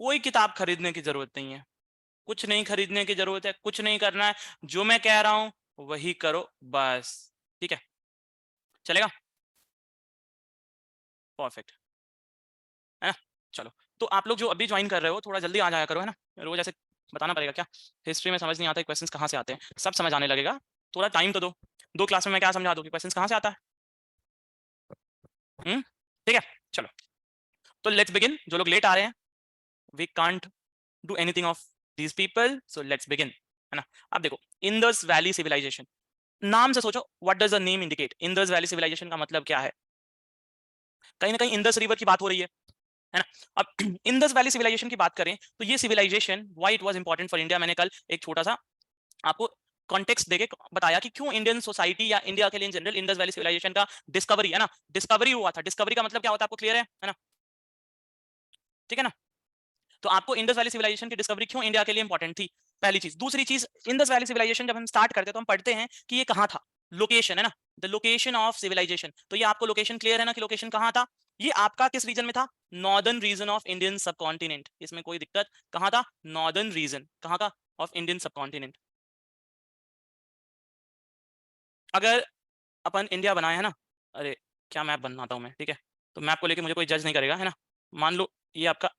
कोई किताब खरीदने की जरूरत नहीं है, कुछ नहीं खरीदने की जरूरत है, कुछ नहीं करना है, जो मैं कह रहा हूं वही करो बस। ठीक है, चलेगा? परफेक्ट, है ना? चलो, तो आप लोग जो अभी ज्वाइन कर रहे हो थोड़ा जल्दी आ जाया करो, है ना? रोज ऐसे बताना पड़ेगा क्या? हिस्ट्री में समझ नहीं आता क्वेश्चंस कहाँ से आते हैं, सब समझ आने लगेगा, थोड़ा टाइम तो दो। 2 क्लास में मैं क्या समझा दूं कि क्वेश्चंस कहाँ से आता है। ठीक है, चलो, तो लेट्स बिगिन। जो लोग लेट आ रहे हैं, we can't do anything of these people, so let's begin, है ना? अब देखो, इंदस वैली सिविलाइजेशन, नाम से सोचो, what does the name indicate? Indus valley civilisation का मतलब क्या है? कहीं ना कहीं इंदस रिवर की बात हो रही है ना? अब इंदस वैली सिविलाइजेशन की बात करें तो ये civilisation why it was important for India, मैंने कल एक छोटा सा आपको कॉन्टेक्स्ट देके बताया कि क्यों इंडियन सोसाइटी या इंडिया के लिए in general Indus valley civilisation का डिस्कवरी, है ना, डिस्कवरी हुआ था। डिस्कवरी का मतलब क्या होता है आपको क्लियर है ना? ठीक है ना? तो आपको इंडस वैली सिविलाइजेशन की डिस्कवरी क्यों इंडिया के लिए इंपॉर्टेंट थी, पहली चीज। दूसरी चीज, इंडस वैली सिविलाइजेशन जब हम स्टार्ट करते हैं तो हम पढ़ते हैं कि ये कहाँ था, लोकेशन, है ना, द लोकेशन ऑफ सिविलाइजेशन। तो ये आपको लोकेशन क्लियर है ना कि लोकेशन कहाँ था? ये आपका किस रीजन में था? Northern region of Indian subcontinent. इसमें कोई दिक्कत? कहाँ था? नॉर्दर्न रीजन कहाँ का? Of Indian subcontinent. अगर अपन इंडिया बनाए, है ना, अरे क्या मैप बनाता हूँ मैं, ठीक है, तो मैप को लेके मुझे कोई जज नहीं करेगा, है ना? मान लो ये आपका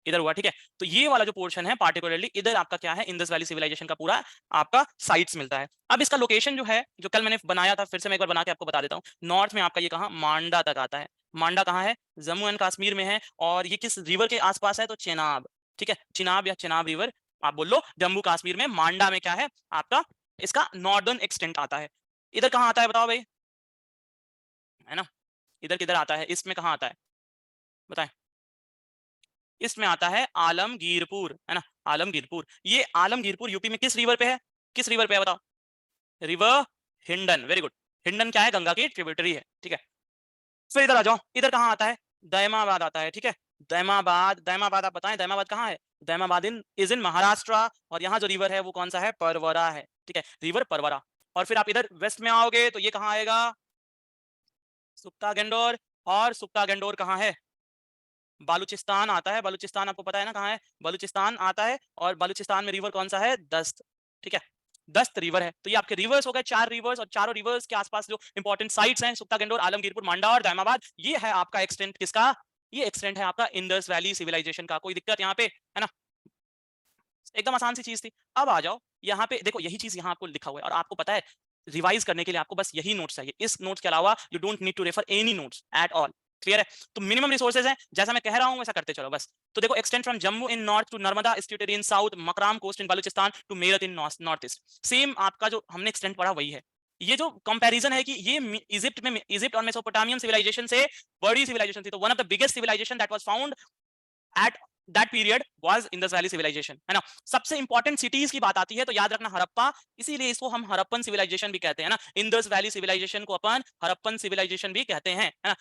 इधर हुआ, ठीक है, तो ये वाला जो पोर्शन है पार्टिकुलरली इधर आपका क्या है, इंडस वैली सिविलाइजेशन का पूरा आपका साइट्स मिलता है। अब इसका लोकेशन जो है, जो कल मैंने बनाया था, फिर से मैं एक बार बना के आपको बता देता हूँ। नॉर्थ में आपका ये कहाँ, मांडा तक आता है। मांडा कहाँ है? जम्मू एंड कश्मीर में है। और ये किस रिवर के आसपास है? तो चेनाब। ठीक है, चिनाब या चेनाब रिवर आप बोल लो। जम्मू कश्मीर में मांडा में क्या है आपका, इसका नॉर्दर्न एक्सटेंट आता है। इधर कहाँ आता है बताओ भाई, है ना? इधर किधर आता है, इसमें कहाँ आता है बताएं? इसमें आता है आलमगीरपुर, है ना, आलमगीरपुर। ये आलमगीरपुर यूपी में किस रिवर पे है? किस रिवर पे है बताओ? River Hindon, very good. Hindon क्या है? गंगा की ट्रिब्यूटरी है, ठीक है। फिर इधर आ जाओ, इधर कहाँ आता है? दैमाबाद आता है, ठीक है। दैमाबाद, दैमाबाद आप बताएं, दैमाबाद कहाँ है? दैमाबाद इन इज इन महाराष्ट्र। और यहाँ जो रिवर है वो कौन सा है? परवरा है, ठीक है, रिवर परवरा। और फिर आप इधर वेस्ट में आओगे तो ये कहाँ आएगा? सुक्ता गेंडोर। और सुक्ता गेंडोर कहाँ है? बालूचिस्तान आता है। बालूचिस्तान आपको पता है ना कहाँ है? बालूचिस्तान आता है। और बालूचिस्तान में रिवर कौन सा है? दस्त, ठीक है, दस्त रिवर है। तो ये आपके रिवर्स हो गए, 4 रिवर्स। और चारों रिवर्स के आसपास जो इंपॉर्टेंट साइट्स हैं, सुक्ता गेंडोर, आलमगीरपुर, मांडा और दामाबाद, ये है आपका एक्सटेंट किसका? ये एक्सटेंट है आपका इंडस वैली सिविलाइजेशन का। कोई दिक्कत यहाँ पे, है ना? एकदम आसान सी चीज थी। अब आ जाओ यहाँ पे, देखो यही चीज यहाँ आपको लिखा हुआ है और आपको पता है रिवाइज करने के लिए आपको बस यही नोट्स चाहिए। इस नोट्स के अलावा you don't need to refer any notes at all. Clear है? तो मिनिमम रिसोर्सेज हैं, जैसा मैं कह रहा हूं वैसा करते चलो बस। तो देखो, extend from Jammu in north to Narmada estuary in south, Makran coast in Balochistan to Meerut in north east. Same आपका जो हमने एक्सटेंड पढ़ा वही है। ये जो कंपैरिजन है कि ये इजिप्ट और मेसोपोटामियन सिविलाइजेशन से बड़ी सिविलाइजेशन थी, तो one of the biggest civilisation that was found at that period was Indus valley civilisation, है ना? सबसे इंपॉर्टेंट सिटीज की बात आती है तो याद रखना हड़प्पा, इसीलिए इसको हम हड़प्पन सिविलाइजेशन भी कहते हैं ना। इंडस वैली सिविलाइजेशन को अपन हड़प्पन सिविलाइजेशन भी कहते हैं, है ना?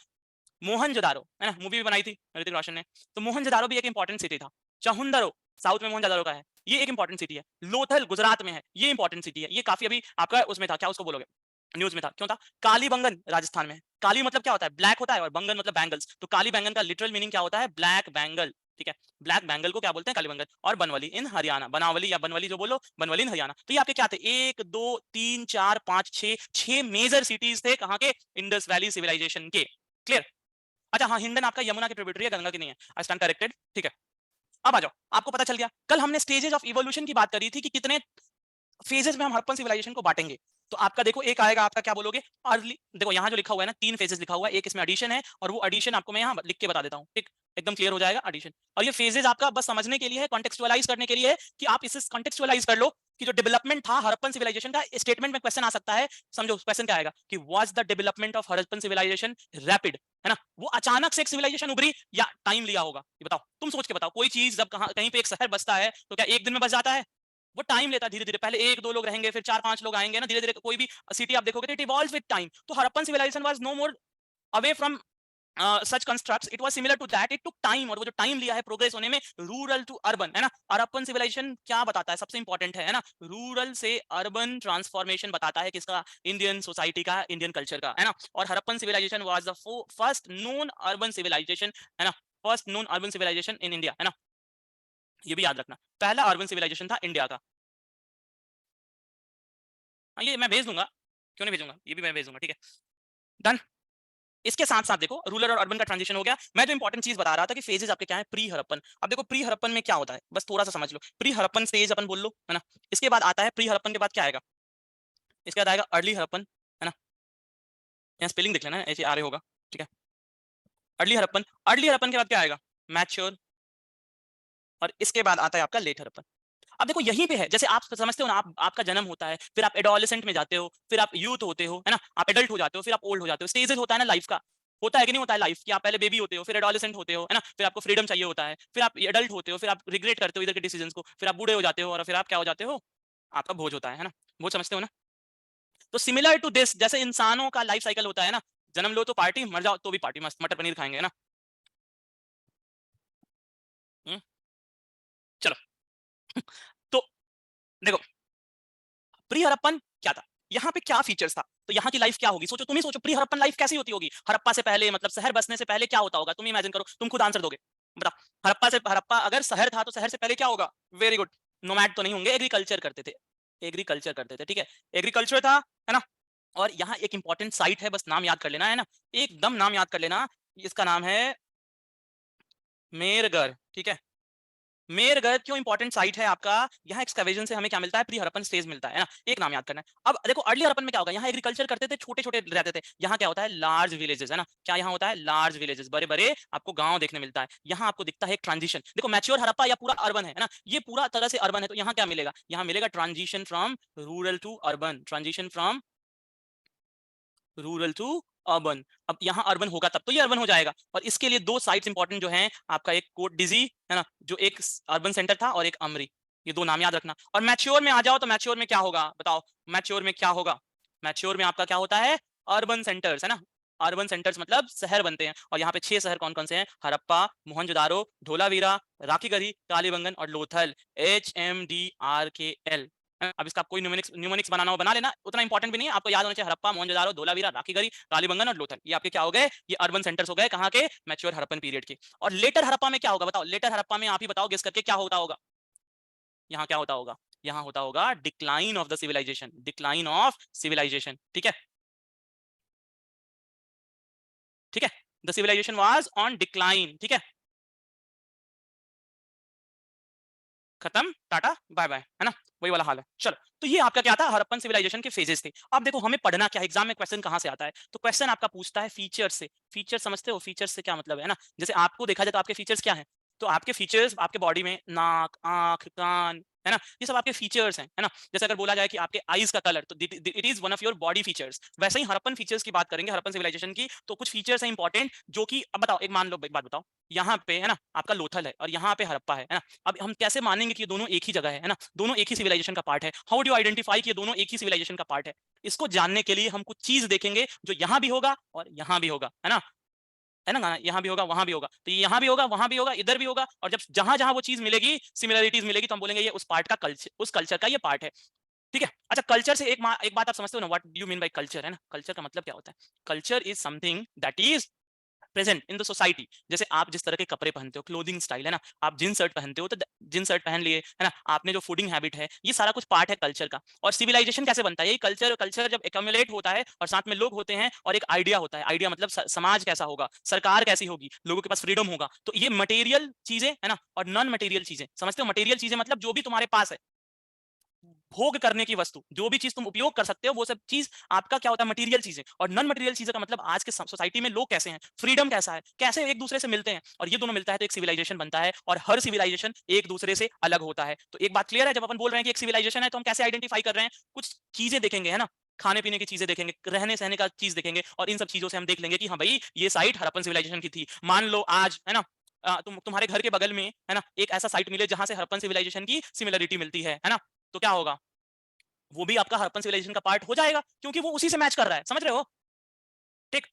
मोहनजोदारो, है ना, मूवी भी बनाई थी ऋतिक रोशन ने, तो मोहनजोदारो भी एक इंपॉर्टेंट सिटी था। चहुंदरो साउथ में मोहनजोदारो का है, ये एक इंपॉर्टेंट सिटी है। लोथल गुजरात में है, ये इंपॉर्टेंट सिटी है। ये काफी अभी आपका उसमें था, क्या उसको बोलोगे, न्यूज में था। क्यों था? कालीबंगन राजस्थान में है। काली मतलब क्या होता है? ब्लैक होता है, और बंगन मतलब बैंगल्स। तो काली बैंगन का लिटरल मीनिंग क्या होता है? ब्लैक बैंगल, ठीक है। ब्लैक बैंगल को क्या बोलते हैं? कालीबंगन। और बनवली इन हरियाणा, बनावली या बनवली जो बोलो, बनवली इन हरियाणा। तो ये आपके क्या थे? 1 2 3 4 5 6 6 मेजर सिटीज थे कहाँ के? इंडस वैली सिविलाइजेशन के। क्लियर? अच्छा हाँ, हिंडन आपका यमुना की ट्रिब्यूटरी है, गंगा की नहीं है। आई स्टैंड करेक्टेड, ठीक है। अब आ जाओ, आपको पता चल गया। कल हमने स्टेजेस ऑफ इवोल्यूशन की बात करी थी कि कितने फेजेस में हम हड़प्पन सिविलाइजेशन को बांटेंगे। तो आपका देखो, एक आएगा आपका, क्या बोलोगे? अर्ली, देखो यहाँ जो लिखा हुआ है ना, 3 फेजेस लिखा हुआ है। एक इसमें एडिशन है, और वो एडिशन आपको मैं यहाँ लिख के बता देता हूँ, ठीक, एकदम क्लियर हो जाएगा एडिशन। और ये फेजेस आपका बस समझने के लिए है, कॉन्टेक्चुअलाइज करने के लिए है, कि आप इसे कॉन्टेक्चुअलाइज कर लो कि जो डेवलपमेंट था हड़प्पन सिविलाइजेशन का, स्टेटमेंट में क्वेश्चन आ सकता है। समझो क्वेश्चन क्या आएगा कि was the development of Harappan civilisation rapid, है ना? वो अचानक से एक सिविलाइजेशन उभरी या टाइम लिया होगा? ये बताओ, तुम सोच के बताओ। कोई चीज जब कहीं कहीं पे एक शहर बसता है तो क्या एक दिन में बस जाता है? वो टाइम लेता है, धीरे धीरे। पहले 1 2 लोग रहेंगे, फिर 4 5 लोग आएंगे ना, धीरे धीरे। कोई भी सिटी आप देखोगे, इट इवॉल्व्स विद टाइम। तो Harappan civilisation was no more away from such constructs, it was similar to that, it took time. और वो जो टाइम लिया है प्रोग्रेस होने में, रूरल टू अर्बन, है ना। हड़प्पन सिविलाइजेशन क्या बताता है? सबसे इंपॉर्टेंट है ना, रूरल से अर्बन ट्रांसफॉर्मेशन बताता है। किसका? इंडियन सोसाइटी का, इंडियन कल्चर का, है ना। और Harappan civilisation was the first known urban civilisation, है ना, first known urban civilisation in India, है ना। ये भी याद रखना, पहला अर्बन सिविलाइजेशन था इंडिया का। हाँ ये मैं भेज दूंगा, क्यों नहीं भेजूंगा, ये भी मैं भेज दूंगा, ठीक है डन। इसके साथ साथ देखो रूरल और अर्बन का ट्रांजिशन हो गया। मैं जो इंपॉर्टेंट चीज बता रहा था कि फेजेस आपके क्या है, प्री हड़प्पन। अब देखो प्री हड़प्पन में क्या होता है, बस थोड़ा सा समझ लो। प्री हड़प्पन स्टेज अपन बोल लो, है ना। इसके बाद आता है प्री हड़प्पन के बाद क्या आएगा, इसके बाद आएगा अर्ली हड़प्पन, है ना। यहाँ स्पेलिंग देख लेना, ऐसे आ रहे होगा, ठीक है। अर्ली हड़प्पन, अर्ली हड़प्पन के बाद क्या आएगा, मैच्योर, और इसके बाद आता है आपका लेट हड़प्पन। अब देखो यहीं पे है, जैसे आप समझते हो ना, आपका जन्म होता है, फिर आप एडोलेसेंट में जाते हो, फिर आप यूथ होते हो, है ना, आप एडल्ट हो जाते हो, फिर आप ओल्ड हो जाते हो। स्टेजेस होता है ना लाइफ का, होता है कि नहीं होता है लाइफ कि आप पहले बेबी होते हो, फिर एडोलेसेंट होते हो, है ना, फिर आपको फ्रीडम चाहिए होता है, फिर आप एडल्ट होते हो, फिर आप रिग्रेट करते हो इधर के डिसीजंस को, फिर आप बूढ़े हो जाते हो, और फिर आप क्या हो जाते हो, आपका भोज होता है ना। भोज समझते हो ना। तो सिमिलर टू दिस, जैसे इंसानों का लाइफ साइकिल होता है ना, जन्म लो तो पार्टी, मर जाओ तो भी पार्टी, मस्त मटर पनीर खाएंगे, है ना। हम्म, चलो तो देखो प्री हड़प्पन क्या था, यहाँ पे क्या फीचर्स था, तो यहाँ की लाइफ क्या होगी, सोचो, तुम ही सोचो प्री हड़प्पन लाइफ कैसी होती होगी। हड़प्पा से पहले मतलब शहर बसने से पहले क्या होता होगा, तुम इमेजिन करो, तुम खुद आंसर दोगे, बताओ। हड़प्पा से, हड़प्पा अगर शहर था तो शहर से पहले क्या होगा, वेरी गुड, नोमैड तो नहीं होंगे, एग्रीकल्चर करते थे, एग्रीकल्चर करते थे, ठीक है, एग्रीकल्चर था, है ना। और यहाँ एक इंपॉर्टेंट साइट है, बस नाम याद कर लेना, है ना, एकदम नाम याद कर लेना, इसका नाम है मेरगढ़, ठीक है। मेरगढ़ क्यों इंपॉर्टेंट साइट है आपका, यहाँ एक्सकैवेशन से हमें क्या मिलता है, प्री हड़प्पन स्टेज मिलता है ना, एक नाम याद करना है। अब देखो अर्ली हड़प्पन में क्या होगा, यहाँ एग्रीकल्चर करते थे, छोटे छोटे रहते थे, यहाँ क्या होता है, लार्ज विलेजेस, है ना, क्या यहाँ होता है, लार्ज विलेजेस, बड़े बड़े आपको गांव देखने मिलता है। यहाँ आपको दिखता है एक ट्रांजिशन, देखो मैच्योर हड़प्पा या पूरा अर्बन है ना, ये पूरा तरह से अर्बन है, तो यहाँ क्या मिलेगा, यहाँ मिलेगा transition from rural to urban, transition from rural to urban. अब यहाँ अर्बन होगा तब तो ये अर्बन हो जाएगा, और इसके लिए दो साइट्स इंपॉर्टेंट जो हैं आपका, एक कोट डिजी, है ना, जो एक अर्बन सेंटर था, और एक अमरी, ये दो नाम याद रखना। और मैच्योर में आ जाओ, तो मैच्योर में क्या होगा बताओ, मैच्योर में क्या होगा, मैच्योर में आपका क्या होता है, अर्बन सेंटर्स, है ना, अर्बन सेंटर्स मतलब शहर बनते हैं, और यहाँ पे 6 शहर कौन कौन से हैं, हड़प्पा, मोहनजोदारो, धोलावीरा, राखीगढ़ी, कालीबंगन और लोथल, HMDRKL। अब इसका कोई न्यूमेरिक्स बनाना हो बना लेना, उतना इंपॉर्टेंट भी नहीं है, आपको याद होना चाहिए हड़प्पा, मोहनजोदारो, धोलावीरा, राखीगढ़ी, कालीबंगन और लोथल, ये आपके क्या हो गए, ये अर्बन सेंटर्स हो गए, कहाँ के, मैच्योर हड़प्पन पीरियड के। और लेटर हड़प्पा में क्या होगा बताओ, लेटर हड़प्पा में आप ही बताओ गेस करके क्या होता होगा, यहाँ क्या होता होगा, यहाँ होता होगा decline of the civilisation, decline of civilisation, ठीक है, ठीक है, the civilisation was on decline, ठीक है, खत्म, टाटा बाय बाय, है ना, वही वाला हाल है। चलो, तो ये आपका क्या था, हड़प्पन सिविलाइजेशन के फेजेस थे। अब देखो हमें पढ़ना क्या है, एग्जाम में क्वेश्चन कहां से आता है, तो क्वेश्चन आपका पूछता है फीचर्स से। फीचर समझते हो, फीचर्स से क्या मतलब है ना, जैसे आपको देखा जाए तो आपके फीचर्स क्या है, तो आपके फीचर्स आपके बॉडी में नाक, आंख, कान, है ना, ये सब आपके फीचर्स हैं, है ना। जैसे अगर बोला जाए कि आपके आईज का कलर, तो it is one of your body features. वैसे ही हड़प्पन फीचर्स की बात करेंगे, हड़प्पन सिविलाइजेशन की, तो कुछ फीचर्स हैं इंपॉर्टेंट, जो कि अब बताओ, एक मान लो, एक बात बताओ, यहाँ पे है ना आपका लोथल है, और यहाँ पे हड़प्पा है ना। अब हम कैसे मानेंगे कि ये दोनों एक ही जगह है ना, दोनों एक ही सिविलाइजेशन का पार्ट है, हाउ डू आइडेंटिफाई कि ये दोनों एक ही सिविलाइजेशन का पार्ट है। इसको जानने के लिए हम कुछ चीज देखेंगे जो यहाँ भी होगा और यहाँ भी होगा, है ना, है ना, यहाँ भी होगा वहां भी होगा, तो ये यहाँ भी होगा वहां भी होगा इधर भी होगा, और जब जहां जहां वो चीज मिलेगी, सिमिलरिटीज मिलेगी, तो हम बोलेंगे ये उस पार्ट का कल्चर, उस कल्चर का ये पार्ट है, ठीक है। अच्छा, कल्चर से एक बात आप समझते हो ना, what you mean by culture, है ना, कल्चर का मतलब क्या होता है, culture is something that is present in the society. जैसे आप जिस तरह के कपड़े पहनते हो, क्लोथिंग स्टाइल, है ना, आप जींस शर्ट पहनते हो तो जींस शर्ट पहन लिए, है ना, आपने जो फूडिंग हैबिट है, ये सारा कुछ पार्ट है कल्चर का। और सिविलाइजेशन कैसे बनता है, ये कल्चर, कल्चर जब एक्यूमुलेट होता है और साथ में लोग होते हैं और एक आइडिया होता है, आइडिया मतलब समाज कैसा होगा, सरकार कैसी होगी, लोगों के पास फ्रीडम होगा, तो ये मटेरियल चीजें, है ना, और नॉन मटेरियल चीजें, समझते हो, मटेरियल चीजें मतलब जो भी तुम्हारे पास है, भोग करने की वस्तु, जो भी चीज तुम उपयोग कर सकते हो, वो सब चीज आपका क्या होता है, मटेरियल चीजें। और नॉन मटेरियल चीजें का मतलब आज के सोसाइटी में लोग कैसे हैं, फ्रीडम कैसा है, कैसे एक दूसरे से मिलते हैं, और ये दोनों मिलता है तो एक सिविलाइजेशन बनता है, और हर सिविलाइजेशन एक दूसरे से अलग होता है। तो एक बात क्लियर है, जब अपन बोल रहे हैं कि एक सिविलाइजेशन है, तो हम कैसे आइडेंटिफाई कर रहे हैं, कुछ चीजें देखेंगे, है ना, खाने पीने की चीजें देखेंगे, रहने सहने का चीज देखेंगे, और इन सब चीजों से हम देख लेंगे कि हाँ भाई ये साइट हड़प्पन सिविलाइजेशन की थी। मान लो आज, है ना, तुम्हारे घर के बगल में, है ना, एक ऐसा साइट मिले जहां से हड़प्पन सिविलाइजेशन की सिमिलरिटी मिलती है ना, तो क्या होगा, वो भी आपका हड़प्पन सिविलाइजेशन का पार्ट हो जाएगा, क्योंकि वो उसी से मैच कर रहा है, समझ रहे हो, ठीक,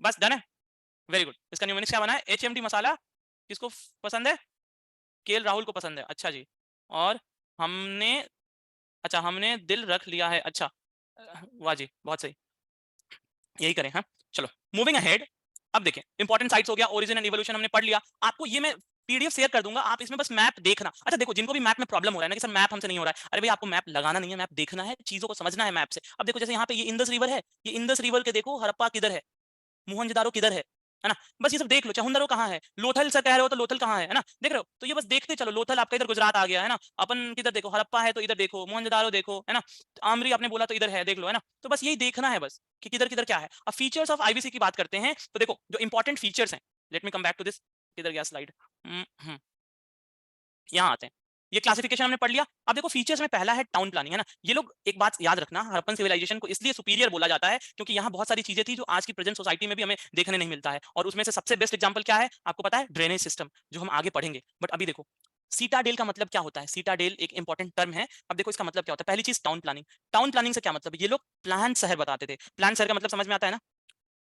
बस डन है, वेरी गुड। इसका न्यूमेरिक्स क्या बना है, HMD मसाला, किसको पसंद है, केएल राहुल को पसंद है, अच्छा जी। और हमने, अच्छा हमने दिल रख लिया है, अच्छा, वाह जी बहुत सही, यही करें, हाँ। चलो मूविंग अहेड, अब देखें इंपॉर्टेंट साइट्स हो गया, ओरिजिन एंड इवोल्यूशन हमने पढ़ लिया। आपको ये मैं पीडीएफ शेयर कर दूंगा, आप इसमें बस मैप देखना। अच्छा देखो, जिनको भी मैप में प्रॉब्लम हो रहा है ना कि सर मैप हमसे नहीं हो रहा है, अरे भाई आपको मैप लगाना नहीं है, मैप देखना है, चीजों को समझना है मैप से। अब देखो जैसे यहाँ पे ये इंदस रिवर है, ये इंदस रिवर के देखो हड़प्पा किधर है, मोहनजोदारो किधर है ना? बस ये सब देख लो। चहुंदरो कहाँ है, लोथल सर कह रहे हो तो लोथल कहाँ है ना? देख रहे हो? तो ये बस देखते चलो, लोथल आपका इधर गुजरात आ गया है ना, अपन किधर देखो, हड़प्पा है तो इधर देखो, मोहनजोदारो देखो, है ना, आमरी आपने बोला तो इधर है, देख लो, है ना? तो बस यही देखना है बस कि किधर किधर क्या है। अब फीचर्स ऑफ आईबीसी की बात करते हैं, तो देखो जो इंपॉर्टेंट फीचर्स हैं, let me come back to this. किधर गया स्लाइड? यहाँ आते हैं। ये क्लासिफिकेशन हमने पढ़ लिया। अब देखो फीचर्स में पहला है टाउन प्लानिंग, है ना? ये लोग एक बात याद रखना, हड़प्पन सिविलाइजेशन को इसलिए सुपीरियर बोला जाता है क्योंकि यहाँ बहुत सारी चीजें थी जो आज की प्रेजेंट सोसाइटी में भी हमें देखने नहीं मिलता है, और उसमें से सबसे बेस्ट एग्जांपल क्या है आपको पता है? ड्रेनेज सिस्टम, जो हम आगे पढ़ेंगे। बट अभी देखो सीटाडेल का मतलब क्या होता है? सीटाडेल एक इंपॉर्टेंट टर्म है। अब देखो इसका मतलब क्या होता है? पहली चीज टाउन प्लानिंग। टाउन प्लानिंग से क्या मतलब है? ये लोग प्लान शहर बताते थे। प्लान शहर का मतलब समझ में आता है ना,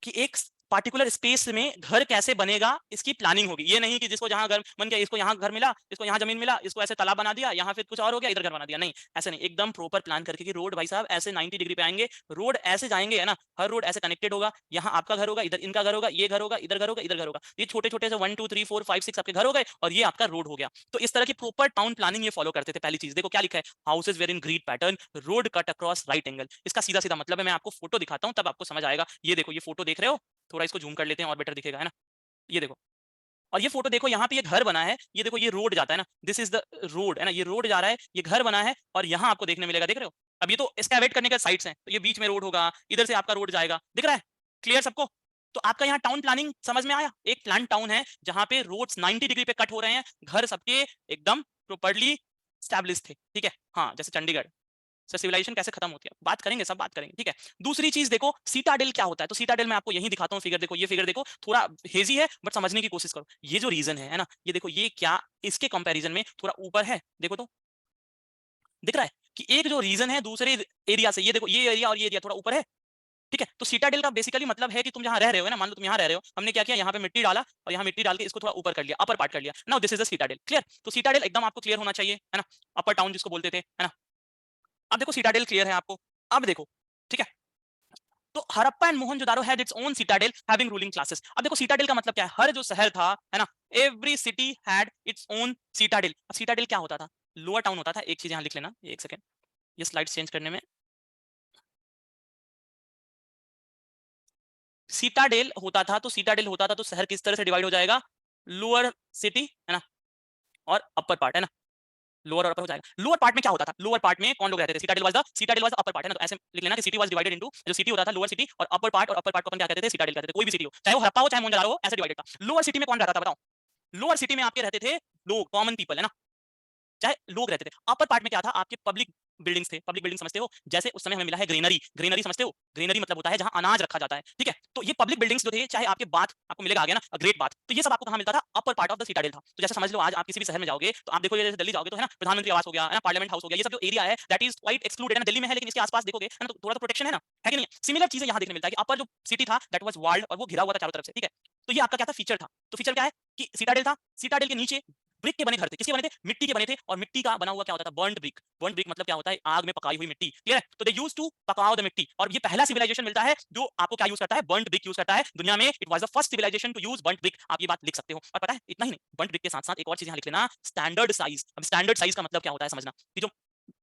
कि एक पार्टिकुलर स्पेस में घर कैसे बनेगा इसकी प्लानिंग होगी। ये नहीं कि जिसको जहां घर मन गया, इसको यहाँ घर मिला, इसको यहाँ जमीन मिला, इसको ऐसे तालाब बना दिया, यहाँ फिर कुछ और हो गया, इधर घर बना दिया। नहीं, ऐसे नहीं, एकदम प्रॉपर प्लान करके कि रोड भाई साहब ऐसे 90 डिग्री पे आएंगे, रोड ऐसे जाएंगे, है ना, हर रोड ऐसे कनेक्टेड होगा, यहाँ आपका घर होगा, इधर इनका घर होगा, ये घर होगा, इधर घर होगा, इधर घर होगा, ये छोटे छोटे से 1 2 3 4 5 6 आपके घर हो गए और ये आपका रोड हो गया। तो इस तरह की प्रॉपर टाउन प्लानिंग ये फॉलो करते थे। पहली चीज देखो क्या लिखा है, houses were in grid pattern, road cut across right angle. इसका सीधा सीधा मतलब है, मैं आपको फोटो दिखाता हूं तब आपको समझ आएगा। ये देखो, ये फोटो देख रहे हो, थोड़ा इसको जूम कर लेते हैं और बेटर दिखेगा, है ना? ये देखो, और ये फोटो देखो, यहाँ पे ये घर बना है, ये देखो ये रोड जाता है ना, दिस इज द रोड, है ना, ये रोड जा रहा है, ये घर बना है, और यहाँ आपको देखने मिलेगा, देख रहे हो? अब ये तो एक्सकैवेट करने का साइट्स हैं, तो ये बीच में रोड होगा, इधर से आपका रोड जाएगा, दिख रहा है? क्लियर सबको? तो आपका यहाँ टाउन प्लानिंग समझ में आया? एक प्लान टाउन है जहां पे रोड्स 90 डिग्री पे कट हो रहे हैं, घर सबके एकदम प्रॉपर्ली स्टैब्लिश थे, ठीक है? हाँ, जैसे चंडीगढ़। सर सिविलाइजेशन कैसे खत्म होती है, बात करेंगे, सब बात करेंगे, ठीक है? दूसरी चीज देखो, सीटाडेल क्या होता है? तो सीटाडेल मैं आपको यही दिखाता हूँ, फिगर देखो, ये फिगर देखो, थोड़ा हेजी है बट समझने की कोशिश करो। ये जो रीजन है ना, ये देखो, ये क्या इसके कंपैरिजन में थोड़ा ऊपर है, देखो तो दिख रहा है कि एक जो रीजन है दूसरे एरिया से, ये देखो ये एरिया और ये एरिया थोड़ा ऊपर है, ठीक है? तो सीटाडेल का बेसिकली मतलब है कि तुम जहां रह रहे हो ना, मान लो तुम यहाँ रह रहे हो, हमने क्या किया, यहाँ पे मिट्टी डाला और यहाँ मिट्टी डाल के इसको थोड़ा ऊपर कर लिया, अपर पार्ट कर लिया। Now this is the citadel. Clear? तो सीटाडेल एकदम आपको क्लियर होना चाहिए, है ना? अपर टाउन जिसको बोलते थे, है ना? अब देखो सीटाडेल क्लियर है आपको। अब देखो, ठीक है, तो Harappa and Mohenjodaro had its own Citadel having ruling classes. अब देखो सिटाडेल का मतलब क्या है? हर जो शहर था, है ना, every city had its own Citadel. अब सिटाडेल क्या होता था? लोअर टाउन होता था। एक चीज यहाँ लिख लेना, एक सेकंड, ये स्लाइड्स चेंज करने में। सिटाडेल होता था, तो सिटाडेल होता था तो शहर किस तरह से डिवाइड हो जाएगा? लोअर सिटी, है ना, और अपर पार्ट, है ना, लोअर और अपर हो जाएगा। लोअर पार्ट में क्या होता था? लोअर पार्ट में कौन लोग रहते थे? Citadel was the upper part, है ना? तो ऐसे लिख लेना कि सिटी वाज डिवाइडेड इनटू, जो सिटी होता था लोअर सिटी और अपर पार्ट, और अपर पार्ट को अपन क्या कहते थे? सिटाडेल कहते थे। कोई भी सिटी हो, चाहे वो हड़प्पा हो चाहे मोहनजोदारो हो, ऐसे डिवाइडेड था। लोअर सिटी में कौन रहता था बताओ? लोअर सिटी में आपके रहते थे लोग, कॉमन पीपल, है ना, चाहे लोग रहते थे। अपर पार्ट में क्या था? आपके पब्लिक बिल्डिंग्स थे। पब्लिक बिल्डिंग समझते हो? जैसे उस समय हमें मिला है ग्रेनरी। ग्रेनरी समझते हो? ग्रेनरी मतलब होता है जहां अनाज रखा जाता है, ठीक है? तो ये पब्लिक बिल्डिंग्स जो थे, चाहे आपके बाथ आपको मिलेगा आगे ना, ग्रेट बाथ, तो ये सब आपको कहां मिलता था? Upper part of the Citadel था। तो जैसे समझ लो आज आप किसी भी शहर में जाओगे तो आप देखोगे, जैसे दिल्ली जाओगे तो, है ना, प्रधानमंत्री आवास हो गया, है ना, पार्लियामेंट हाउस हो गया, ये सब जो एरिया है दैट इज क्वाइट एक्सक्लूडेड, है ना, दिल्ली में है लेकिन इसके आसपास देखोगे, है ना, तो थोड़ा तो प्रोटेक्शन है ना, है कि नहीं? सिमिलर चीजें यहाँ देखने मिलता है कि अपर जो सिटी था दैट वाज वॉल्ड, और वो घिरा हुआ था चारों तरफ से, ठीक है? तो ये आपका क्या था? फीचर था। तो फीचर क्या है कि सिटाडेल था, सिटाडेल के नीचे ब्रिक के बने घर थे। किसके बने थे? मिट्टी के बने थे। और मिट्टी का बना हुआ क्या होता था? Burned brick. बर्न्ड ब्रिक मतलब क्या होता है? आग में पकाई हुई मिट्टी। क्लियर है? तो दे यूज्ड टू पकाओ द मिट्टी, और ये पहला सिविलाइजेशन मिलता है जो आपको क्या यूज करता है? बर्न्ड ब्रिक यूज करता है दुनिया में। It was the first civilisation to use burnt brick. आप ये बात लिख सकते हो। और पता है इतना ही नहीं, बर्न्ड ब्रिक के साथ साथ एक और चीज यहाँ लिख लेना, स्टैंडर्ड साइज। अब स्टैंडर्ड साइज का मतलब क्या होता है समझना, कि जो